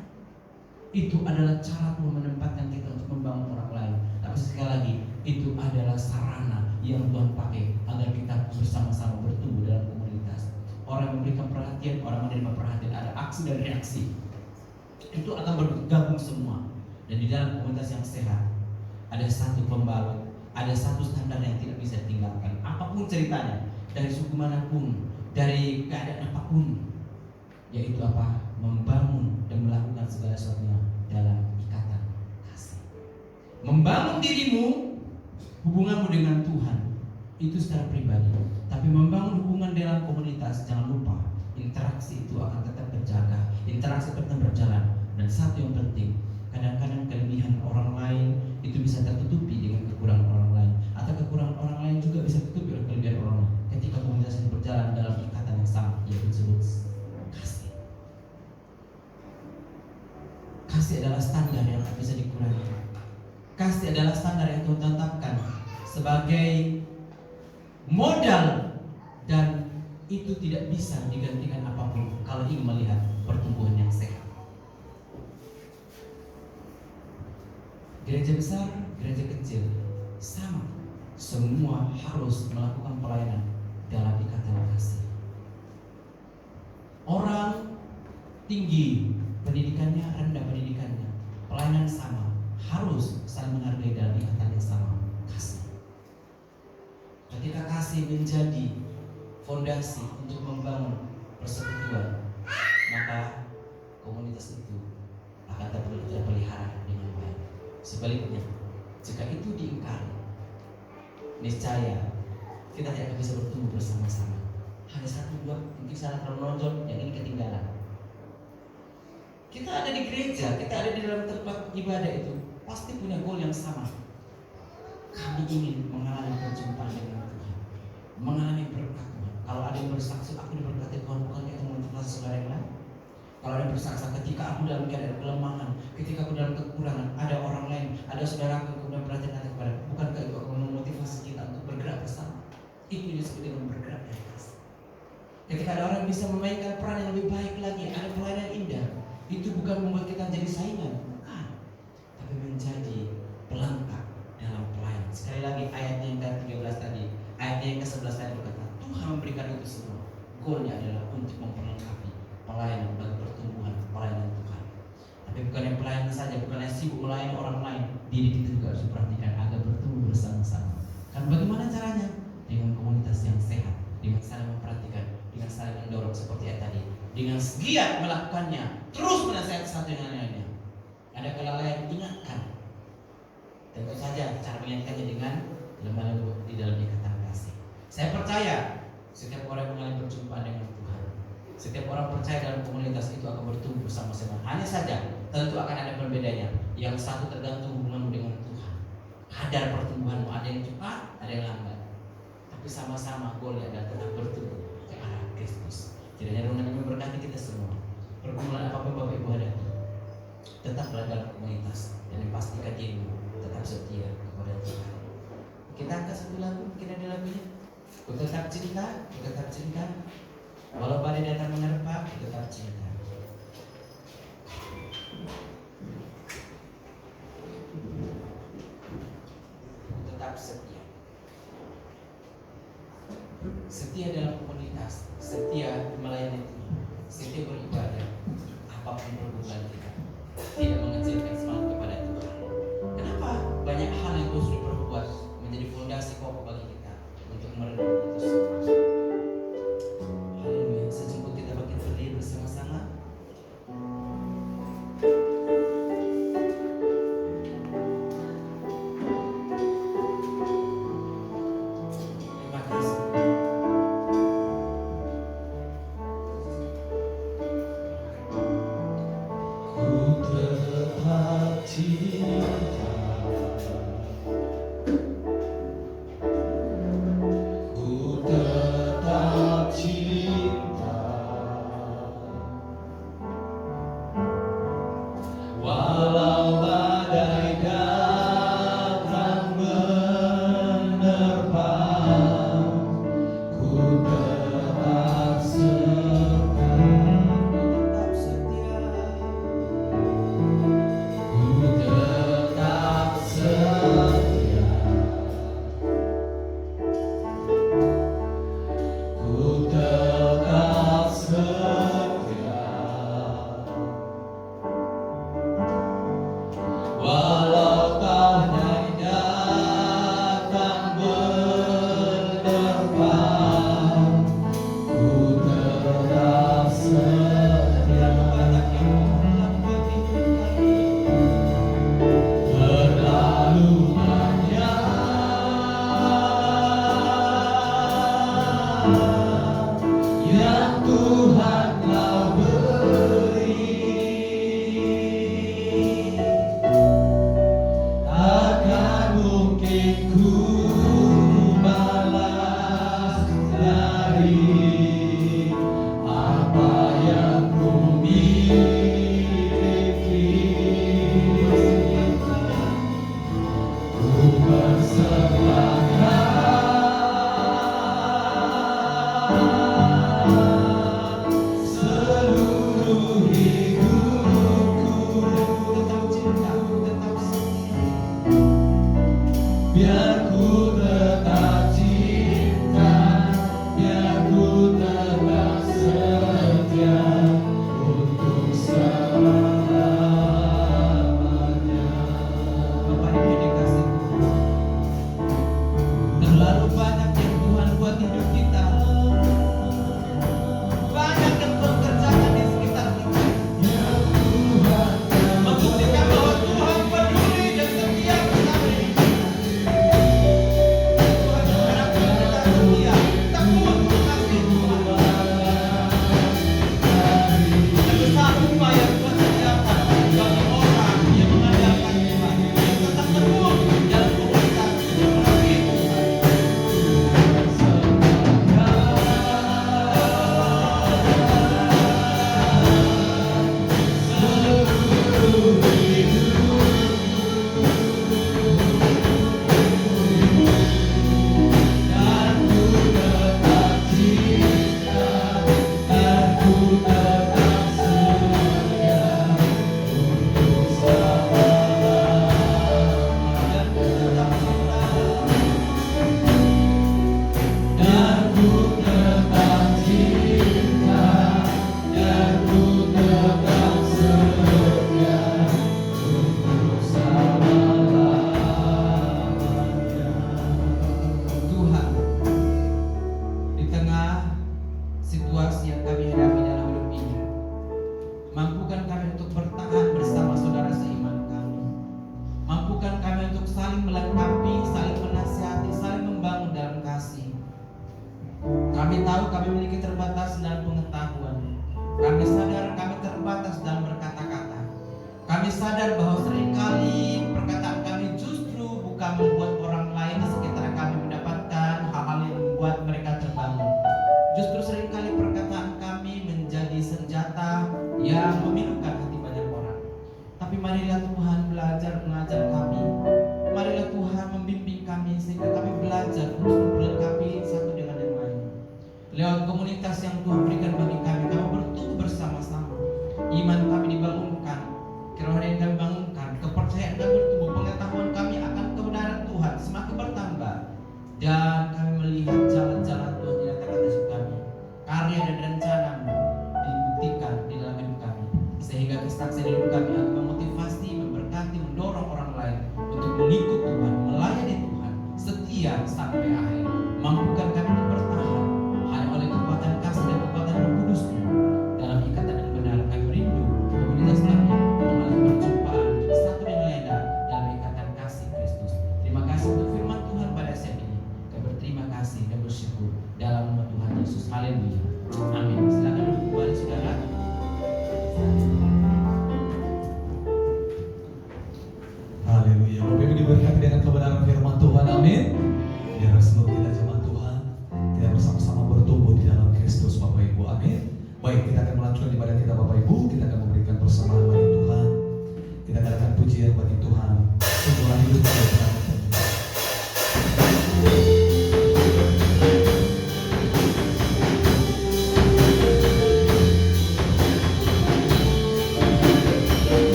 Itu adalah cara Tuhan menempatkan kita untuk membangun orang lain. Tapi sekali lagi, itu adalah sarana yang Tuhan pakai agar kita bersama-sama bertumbuh dalam komunitas. Orang yang memberikan perhatian, orang menerima perhatian, ada aksi dan reaksi. Itu akan bergabung semua. Dan di dalam komunitas yang sehat, ada satu pembalut, ada satu standar yang tidak bisa ditinggalkan. Apapun ceritanya, dari suku manapun, dari keadaan apapun, yaitu apa? Membangun dan melakukan segala sesuatunya dalam ikatan kasih. Membangun dirimu, hubunganmu dengan Tuhan itu secara pribadi, tapi membangun hubungan dalam komunitas, jangan lupa interaksi itu akan tetap terjaga, interaksi tetap berjalan. Dan satu yang penting, kadang-kadang kelebihan orang lain itu bisa tertutupi dengan kekurangan orang lain, atau kekurangan orang lain juga bisa tertutupi oleh kelebihan orang lain ketika komunitas itu berjalan dalam ikatan yang sama, yaitu disebut kasih. Kasih adalah standar yang tak bisa dikurangi. Kasih adalah standar yang Tuhan tetapkan sebagai modal, dan itu tidak bisa digantikan apapun kalau ingin melihat pertumbuhan yang sehat. Gereja besar, gereja kecil, sama. Semua harus melakukan pelayanan dalam ikatan kasih. Orang tinggi pendidikannya, rendah pendidikannya, pelayanan sama, harus saling menghargai dalam ikatan yang sama, kasih. Ketika kasih menjadi fondasi untuk membangun persekutuan, maka komunitas itu akan terpelihara dengan baik. Sebaliknya, jika itu diingkari, niscaya kita tidak akan bisa bertumbuh bersama-sama. Hanya satu dua, mungkin salah terlalu menonjol, yang ini ketinggalan. Kita ada di gereja, kita ada di dalam tempat ibadah itu, pasti punya goal yang sama. Kami ingin mengalami perjumpaan dengan Tuhan, mengalami berkat-Nya. Kalau ada yang bersaksi, aku diberkati Tuhan, bukan yang memotivasi saudara yang lain. Kalau ada yang bersaksi, ketika aku dalam keadaan kelemahan, ketika aku dalam kekurangan, ada orang lain, ada saudara aku yang kemudian perhatian nanti kepada, bukankah itu akan memotivasi kita untuk bergerak bersama? Itu yang disebut dengan bergerak dari kasih. Ketika ada orang yang bisa memainkan peran yang lebih baik lagi, ada pelayanan yang indah, itu bukan membuat kita jadi saingan, bukan, tapi menjadi pelengkap dalam pelayanan. Sekali lagi ayatnya yang ke-13 tadi, ayatnya yang ke-11 tadi berkata, Tuhan memberikan itu semua. Goalnya adalah untuk memperlengkapi pelayanan bagi pertumbuhan pelayanan Tuhan. Tapi bukan yang pelayanan saja, bukan yang sibuk melayani orang lain, diri kita juga harus perhatikan agar bertumbuh bersama-sama. Kan bagaimana caranya? Dengan komunitas yang sehat, dengan saling memperhatikan, dengan saling mendorong seperti yang tadi, dengan giat melakukannya, terus menasihati satu dengan lainnya. Ada kelalaian, ingatkan. Tentu saja cara mengingatkannya dengan lemah lembut di dalam ikatan kasih. Saya percaya setiap orang yang mengalami perjumpaan dengan Tuhan, setiap orang percaya dalam komunitas itu akan bertumbuh bersama-sama. Hanya saja tentu akan ada perbedaannya. Yang satu tergantung hubunganmu dengan Tuhan. Kadar pertumbuhanmu ada yang cepat, ada yang lambat. Tapi sama-sama goalnya adalah tetap bertumbuh ke arah Kristus. Kiranya Tuhan memberkati kita semua. Pergumulan apapun Bapak Ibu hadapi, tetaplah dalam komunitas dan pastikan dirimu tetap setia kepada Tuhan. Kita angkat satu lagu, mungkin ada lagunya. Ku tetap cinta, ku tetap cinta. Walau badai datang menerpa, ku tetap cinta. Ku tetap setia. Setia dalam komunitas, setia melayani Tuhan, setia beribadah, apapun pergumulan kita, tidak mengecilkan semangat kepada Tuhan. Kenapa? Banyak hal yang terus diperbuat menjadi fondasi kokoh bagi kita untuk merenung itu semua. Haleluya. Sejemput kita bangkit berdiri bersama-sama. Terima kasih. yang memilukan hati banyak orang. Tapi marilah Tuhan belajar mengajar kami. Marilah Tuhan membimbing kami sehingga kami belajar untuk melengkapi satu dengan yang lain. Lewat komunitas yang Tuhan berikan bagi kami, kami bertumbuh bersama-sama. Iman kami dibangunkan, kerohanian kami bangunkan, kepercayaan kami bertumbuh, pengetahuan kami akan kebenaran Tuhan semakin bertambah, dan kami melihat jalan-jalan Tuhan dinyatakan di hidup kami. Karya dan rencana-Mu dibuktikan di dalam hidup kami, sehingga kesaksian hidup kami akan memotivasi, memberkati, mendorong orang lain untuk mengikut Tuhan, melayani Tuhan, setia sampai akhir. Mampukan kami untuk bertahan hanya oleh kekuatan kasih dan kekuatan Roh Kudus-Mu. Dalam ikatan yang benar kami rindu komunitas kami mengalami perjumpaan satu dengan lainnya dalam ikatan kasih Kristus. Terima kasih untuk firman Tuhan pada saat ini. Kami berterima kasih dan bersyukur dalam nama Tuhan Yesus. Haleluya. Amin. Silakan duduk kembali saudara. Haleluya. Bapak Ibu diberkati dengan kebenaran firman Tuhan. Amin. Biar seluruh kita jemaat Tuhan kita bersama-sama bertumbuh di dalam Kristus Bapak Ibu. Amin. Baik, kita akan melanjutkan ibadah kita Bapak Ibu. Kita akan memberikan persembahan bagi Tuhan. Kita adakan pujian bagi Tuhan. Sungguhlah hidup kita bersama Tuhan.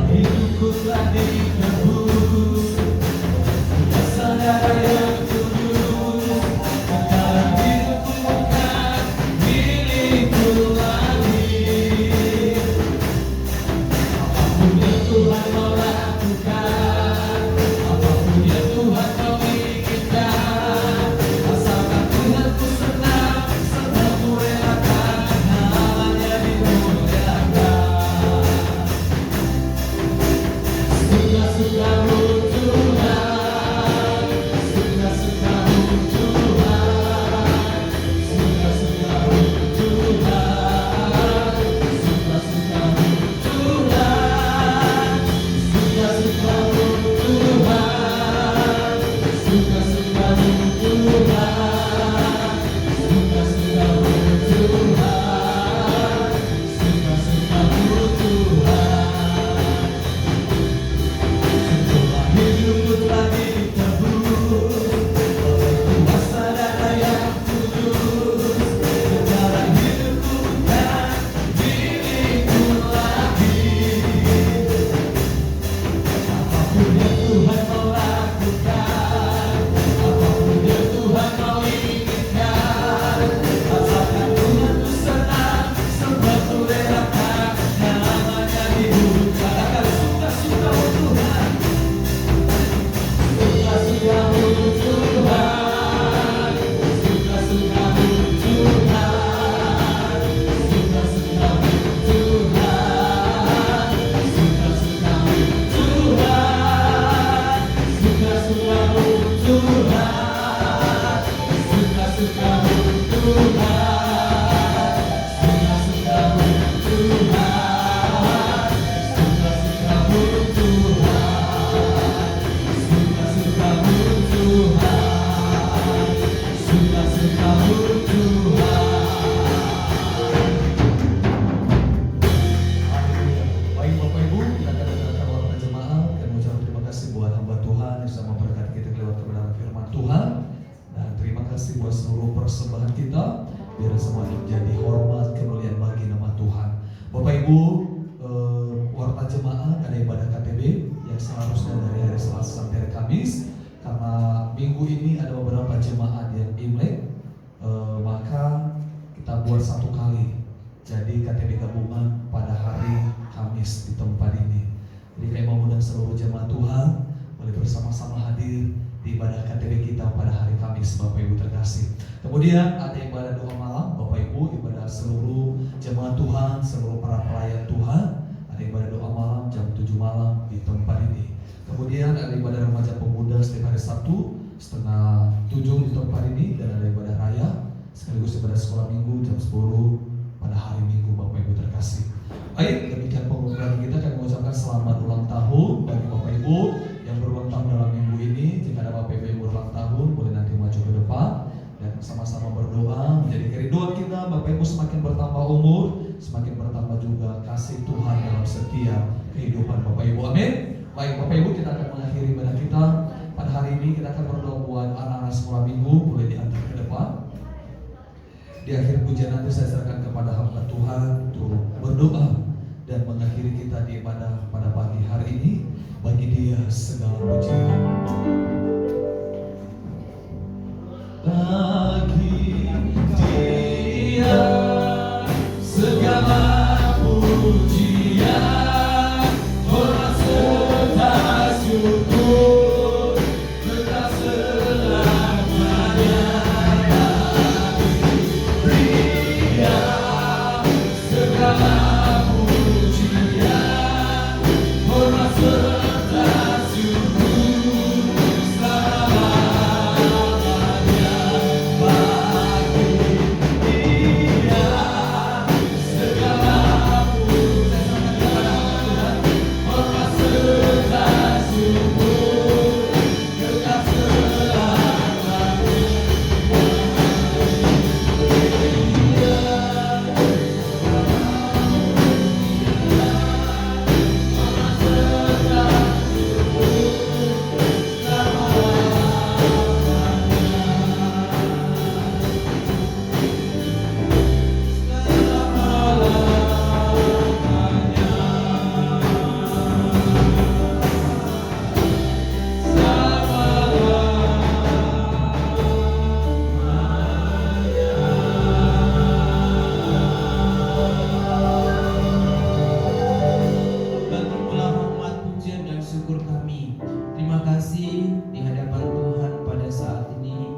Hidupku telah ditebus, saudara yang kudus, sekarang hidupku bukan milikku lagi. Apapun yang Tuhan mau lakukan, apapun yang Tuhan mau inginkan, asalkan Tuhan ku senang, serta ku relakan, namanya dimuliakan. Suka-sukamu Tuhan, suka-sukamu Tuhan, suka-sukamu Tuhan, suka-sukamu Tuhan, suka-sukamu Tuhan, suka-sukamu Tuhan, suka-sukamu Tuhan, suka-sukamu Tuhan. Hidupku telah ditebus oleh kuasa darah yang kudus. Sekarang hidupku bukan milikku lagi. Apapun yang Tuhan mau lakukan, apapun yang Tuhan mau inginkan, asalkan Tuhan ku senang, serba ku relakan, namanya hidup. Katakan suka-sukamu Tuhan. Suka-sukamu Tuhan, suka-sukamu Tuhan, suka-sukamu Tuhan, suka-sukamu Tuhan, suka-sukamu Tuhan, suka-sukamu Tuhan, suka-sukamu Tuhan, suka-sukamu Tuhan. Suka-sukamu Tuhan, suka-sukamu Tuhan. Baik Bapak Ibu, kita akan mendengarkan waktu jemaah dan mengucapkan terima kasih buat hamba Tuhan yang sudah memberkati kita lewat kebenaran firman Tuhan. Dan terima kasih buat seluruh persembahan kita, biar semuanya menjadi hormat kemuliaan bagi nama Tuhan. Bapak Ibu, warta jemaah ada ibadah KTB yang seharusnya dari hari Selasa sampai hari Kamis. Karena minggu ini ada beberapa jemaat yang Imlek, maka kita buat satu kali. Jadi KTB gabungan pada hari Kamis di tempat ini. Jadi kami mengundang seluruh jemaat Tuhan boleh bersama-sama hadir di ibadah KTB kita pada hari Kamis, Bapak Ibu terkasih. Kemudian ada ibadah doa malam, Bapak Ibu, ibadah seluruh jemaat Tuhan, seluruh para pelayan Tuhan. Ada ibadah doa malam jam 7 malam di tempat ini. Kemudian ada ibadah remaja pemuda setiap hari Sabtu setengah 7 di tempat ini, dan ada ibadah raya sekaligus ibadah sekolah minggu jam 10 pada hari Minggu, Bapak Ibu terkasih. Baik, demikian pengumuman kita. Kami mengucapkan selamat ulang tahun bagi Bapak Ibu yang berulang tahun dalam minggu ini. Jika ada Bapak Ibu yang berulang tahun, boleh nanti maju ke depan. berdoa, menjadi kerinduan kita Bapak Ibu semakin bertambah umur, semakin bertambah juga kasih Tuhan dalam setiap kehidupan Bapak Ibu. Amin. Baik Bapak Ibu, kita akan mengakhiri ibadah kita pada hari ini. Kita akan berdoa buat anak-anak sekolah minggu, boleh diantar ke depan. Di akhir pujian nanti saya serahkan kepada hamba Tuhan untuk berdoa dan mengakhiri kita di ibadah pada pagi hari ini. Bagi Dia segala pujian. Bagi Dia segala pujian, hormat serta syukur kekal selamanya. Bagi Dia segala pujian, hormat serta syukur selamanya. Bagi Dia segala pujian, hormat serta syukur kekal Bagimulah hormat, pujian dan syukur kami. Terima kasih di hadapan Tuhan pada saat ini.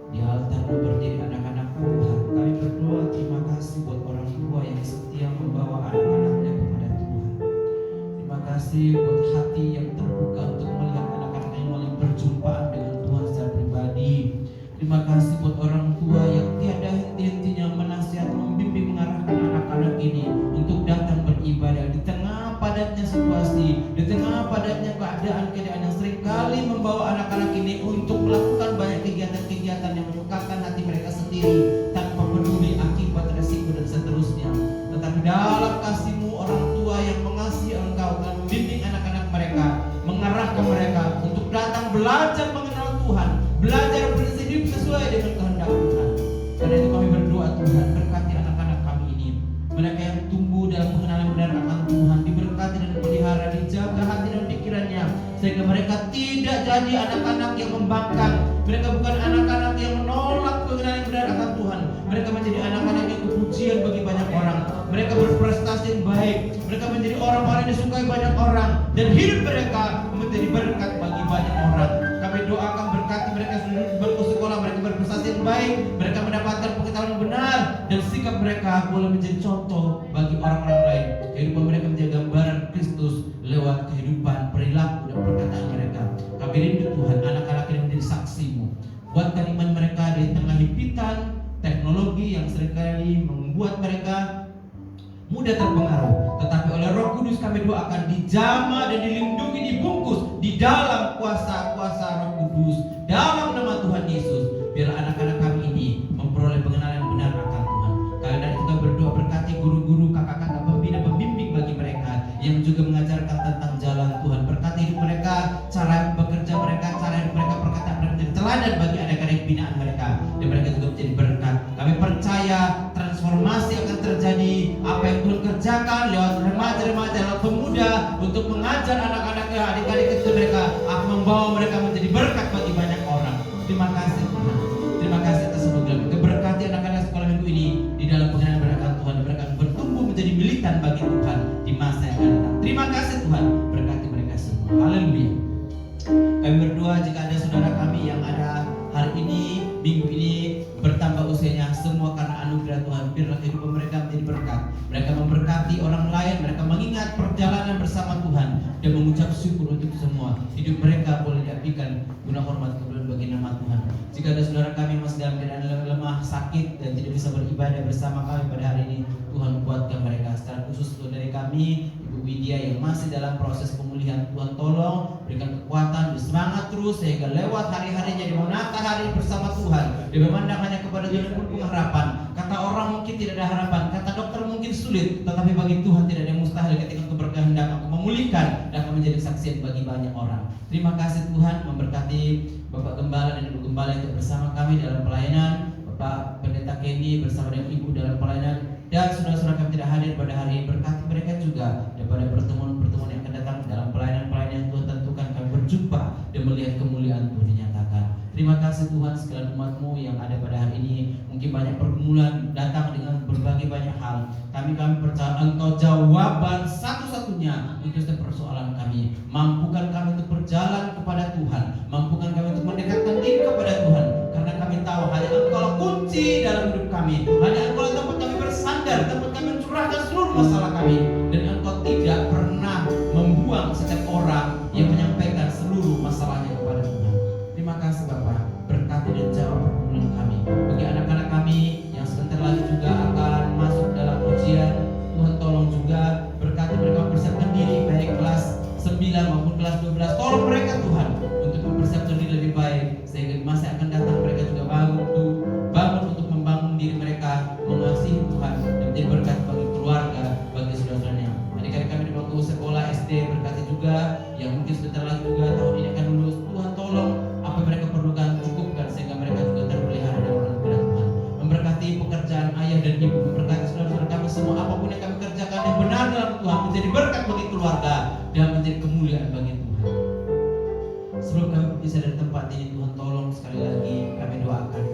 Di altar berdiri anak-anak Tuhan. Kami berdoa terima kasih buat orang tua yang setia membawa anak-anaknya kepada Tuhan. Terima kasih buat hati yang terbuka untuk melihat anak-anak yang mulai berjumpaan dengan Tuhan secara pribadi. Terima kasih buat orang tua yang tiada henti-hentinya menasihat, membimbing, mengarahkan anak-anak ini untuk datang beribadah di tengah padatnya situasi, di tengah padatnya keadaan-keadaan yang seringkali membawa anak-anak ini untuk melakukan banyak kegiatan-kegiatan yang menyukakan hati mereka sendiri tanpa peduli akibat, resiko dan seterusnya. Tetapi dalam kasih-Mu orang tua yang mengasihi Engkau dan membimbing anak-anak mereka, mengarahkan mereka untuk datang belajar mengenal Tuhan, belajar berhidup sesuai dengan kehendak Tuhan. Karena itu kami berdoa Tuhan, berkati anak-anak kami ini, mereka yang tumbuh dalam pengenalan benar akan Tuhan, diberkati dan dipelihara, dijaga hati dan pikirannya, sehingga mereka tidak jadi anak-anak yang membangkang. Mereka bukan anak-anak yang menolak pengenalan benar akan Tuhan. Mereka menjadi anak-anak yang kepujian bagi banyak orang. Mereka berprestasi yang baik. Mereka menjadi orang-orang yang disukai banyak orang, dan hidup mereka menjadi berkat bagi banyak orang. Kami doakan berkati mereka bersekolah, mereka berprestasi yang baik, mereka mendapatkan pengetahuan yang benar, dan sikap mereka boleh menjadi contoh bagi orang-orang lain. Kehidupan mereka menjadi gambaran Kristus lewat kehidupan, perilaku dan perkataan mereka. Kami rindu Tuhan, anak-anak ini menjadi saksi-Mu. Buatkan iman mereka di tengah himpitan teknologi yang seringkali membuat mereka mudah terpengaruh. Tetapi oleh Roh Kudus kami doakan dijamah dan dilindungi, dibungkus di dalam kuasa-kuasa Roh Kudus dalam nama Tuhan Yesus. Biar anak-anak kami ini memperoleh pengenalan yang benar akan Tuhan. Karena dari itu kami berdoa berkati guru-guru, kakak-kakak, pembina, pembimbing bagi mereka yang juga mengajarkan tentang jalan Tuhan. Berkati hidup mereka, cara bekerja mereka, cara hidup mereka, perkataan mereka menjadi teladan bagi anak-anak binaan mereka, dan mereka juga menjadi berkat. Kami percaya transformasi akan terjadi. Apa yang Tuhan kerjakan lewat remaja-remaja, lewat pemuda untuk mengajar anak-anaknya, adik-adik kecil mereka, akan membawa mereka menjadi berkat bagi banyak orang. Terima kasih Tuhan. Terima kasih atas semoga berkati anak-anak sekolah minggu ini di dalam pengenalan berkat Tuhan, dan mereka bertumbuh menjadi militan bagi Tuhan di masa yang akan datang. Terima kasih Tuhan, berkati mereka semua. Haleluya. Kami berdoa jika ada saudara kami yang ada hari ini, minggu ini bertambah usianya, semua karena anugerah Tuhan. Biarlah kehidupan mereka menjadi berkat. Mereka memberkati orang lain, mereka mengingat perjalanan bersama Tuhan dan mengucap syukur untuk semua. Hidup mereka boleh diabdikan guna hormat kemuliaan bagi nama Tuhan. Jika ada saudara kami yang masih dalam keadaan lemah, rumah sakit dan tidak bisa beribadah bersama kami pada hari ini, Tuhan kuatkan mereka. Secara khusus saudara kami Ibu Widya yang masih dalam proses pemulihan, Tuhan tolong berikan kekuatan, bersemangat terus sehingga lewat hari-harinya dia menata hari bersama Tuhan. Dia memandang hanya kepada Tuhan pun pengharapan. Kata orang mungkin tidak ada harapan, kata dokter mungkin sulit, tetapi bagi Tuhan tidak ada yang mustahil ketika Engkau berkehendak aku memulihkan dan akan menjadi saksian bagi banyak orang. Terima kasih Tuhan, memberkati Bapak Gembala dan Ibu Gembala yang bersama kami dalam pelayanan, Bapak Pendeta Kenny bersama dengan Ibu dalam pelayanan, dan saudara-saudara kami tidak hadir pada hari ini. Berkati mereka juga daripada pertemuan-pertemuan yang akan datang dalam pelayanan-pelayanan yang Tuhan tentukan kami berjumpa dan melihat kemuliaan Tuhan dinyatakan. Terima kasih Tuhan, segala umat-Mu yang ada pada hari ini. Mungkin banyak pergumulan datang dengan berbagai banyak hal. Kami percaya Engkau jawaban satu-satunya untuk setiap persoalan kami. Mampukan kami untuk berjalan kepada Tuhan, mampukan kami untuk mendekatkan diri kepada Tuhan, karena kami tahu hanya Engkau lah kunci dalam hidup kami. Hanya Engkau lah tempat kami bersandar, tempat kami mencurahkan seluruh masalah kami. Dan Engkau tidak pernah membuang setiap orang yang menyampaikan seluruh masalahnya kepada Tuhan. Terima kasih Bapak, berkati dan jawab pergumulan kami. Bagi anak-anak kami yang sebentar lagi juga akan masuk dalam ujian, Tuhan tolong juga berkati mereka mempersiapkan diri baik kelas 9 maupun kelas 12. Tolong mereka Tuhan untuk mempersiapkan diri lebih baik sehingga di masa yang akan datang mereka juga bangun untuk membangun diri mereka, mengasihi Tuhan dan menjadi berkat bagi keluarga, bagi saudara-saudaranya. Adik-adik kami di bangku sekolah SD berkati juga yang mungkin sebentar lagi juga tahun ini akan lulus. Tuhan tolong apa yang mereka perlukan cukupkan sehingga mereka juga terpelihara dan berkenan Tuhan. Memberkati pekerjaan ayah dan ibu, memberkati saudara-saudara kami semua, apapun yang kami kerjakan yang benar dalam Tuhan menjadi berkat bagi keluarga dan menjadi kemuliaan bagi Tuhan. Sebelum kami bisa dari tempat ini, Tuhan tolong sekali lagi kami doakan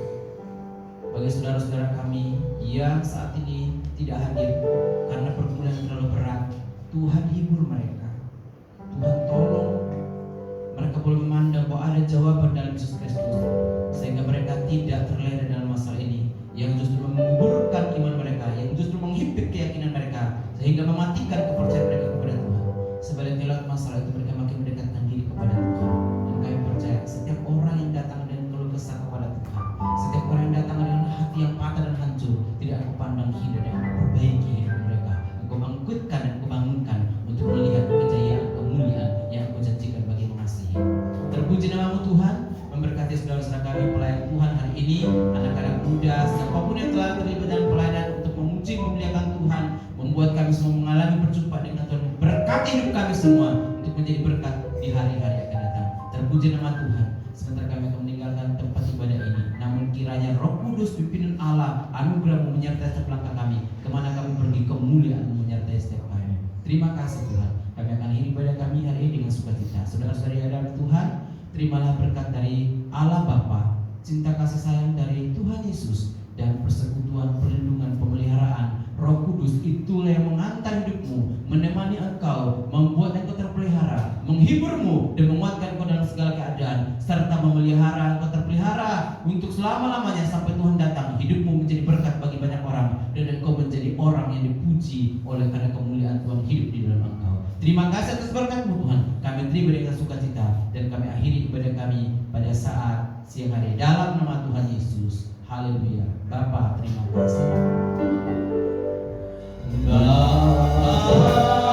bagi saudara-saudara kami yang saat ini tidak hadir karena pergumulan yang terlalu berat. Tuhan hibur mereka. Tuhan tolong mereka boleh memandang bahwa ada jawaban dalam Yesus Kristus, sehingga mereka tidak terlena dalam masalah ini yang justru menguburkan iman mereka, yang justru menghimpit keyakinan mereka sehingga mematikan kepercayaan mereka kepada Tuhan. Sebaliknya lewat masalah itu mereka makin mendekatkan diri kepada Tuhan. Dan kami percaya setiap orang yang datang dengan keluh kesah kepada Tuhan, setiap orang yang datang dengan hati yang patah dan hancur, tidak aku pandang hina dan aku perbaiki hidup mereka. Engkau bangkitkan dan Engkau bangunkan untuk melihat kejayaan kemuliaan yang Engkau janjikan bagi mengasihi. Terpuji nama-Mu Tuhan, memberkati saudara-saudara kami pelayan Tuhan hari ini, anak-anak muda, siapapun yang telah terlibat dalam pelayanan untuk memuji memuliakan Tuhan, membuat kami semua mengalami perjumpaan dengan Tuhan. Berkati hidup kami semua untuk menjadi berkat di hari-hari yang akan datang. Terpuji nama Tuhan. Sebentar kami akan meninggalkan tempat ibadah ini, namun kiranya Roh Kudus pimpinan Allah anugerah-Mu menyertai setiap langkah kami, kemana kami pergi kemuliaan-Mu menyertai setiap kami. Terima kasih Tuhan. Kami akan akhiri ibadah kami hari ini dengan sukacita. Saudara-saudari yang ada Tuhan, terimalah berkat dari Allah Bapa, cinta kasih sayang dari Tuhan Yesus, dan persekutuan, perlindungan, pemeliharaan Roh Kudus. Itulah yang mengantar hidupmu, menemani engkau, membuat engkau terpelihara, menghiburmu dan menguatkan engkau dalam segala keadaan, serta memelihara engkau terpelihara untuk selama-lamanya sampai Tuhan datang. Hidupmu menjadi berkat bagi banyak orang dan engkau menjadi orang yang dipuji oleh karena kemuliaan Tuhan hidup di dalam engkau. Terima kasih atas berkat-Mu Tuhan. Kami terima dengan sukacita dan kami akhiri ibadah kami pada saat siang hari dalam nama Tuhan Yesus. Haleluya. Bapa, terima kasih. Bapa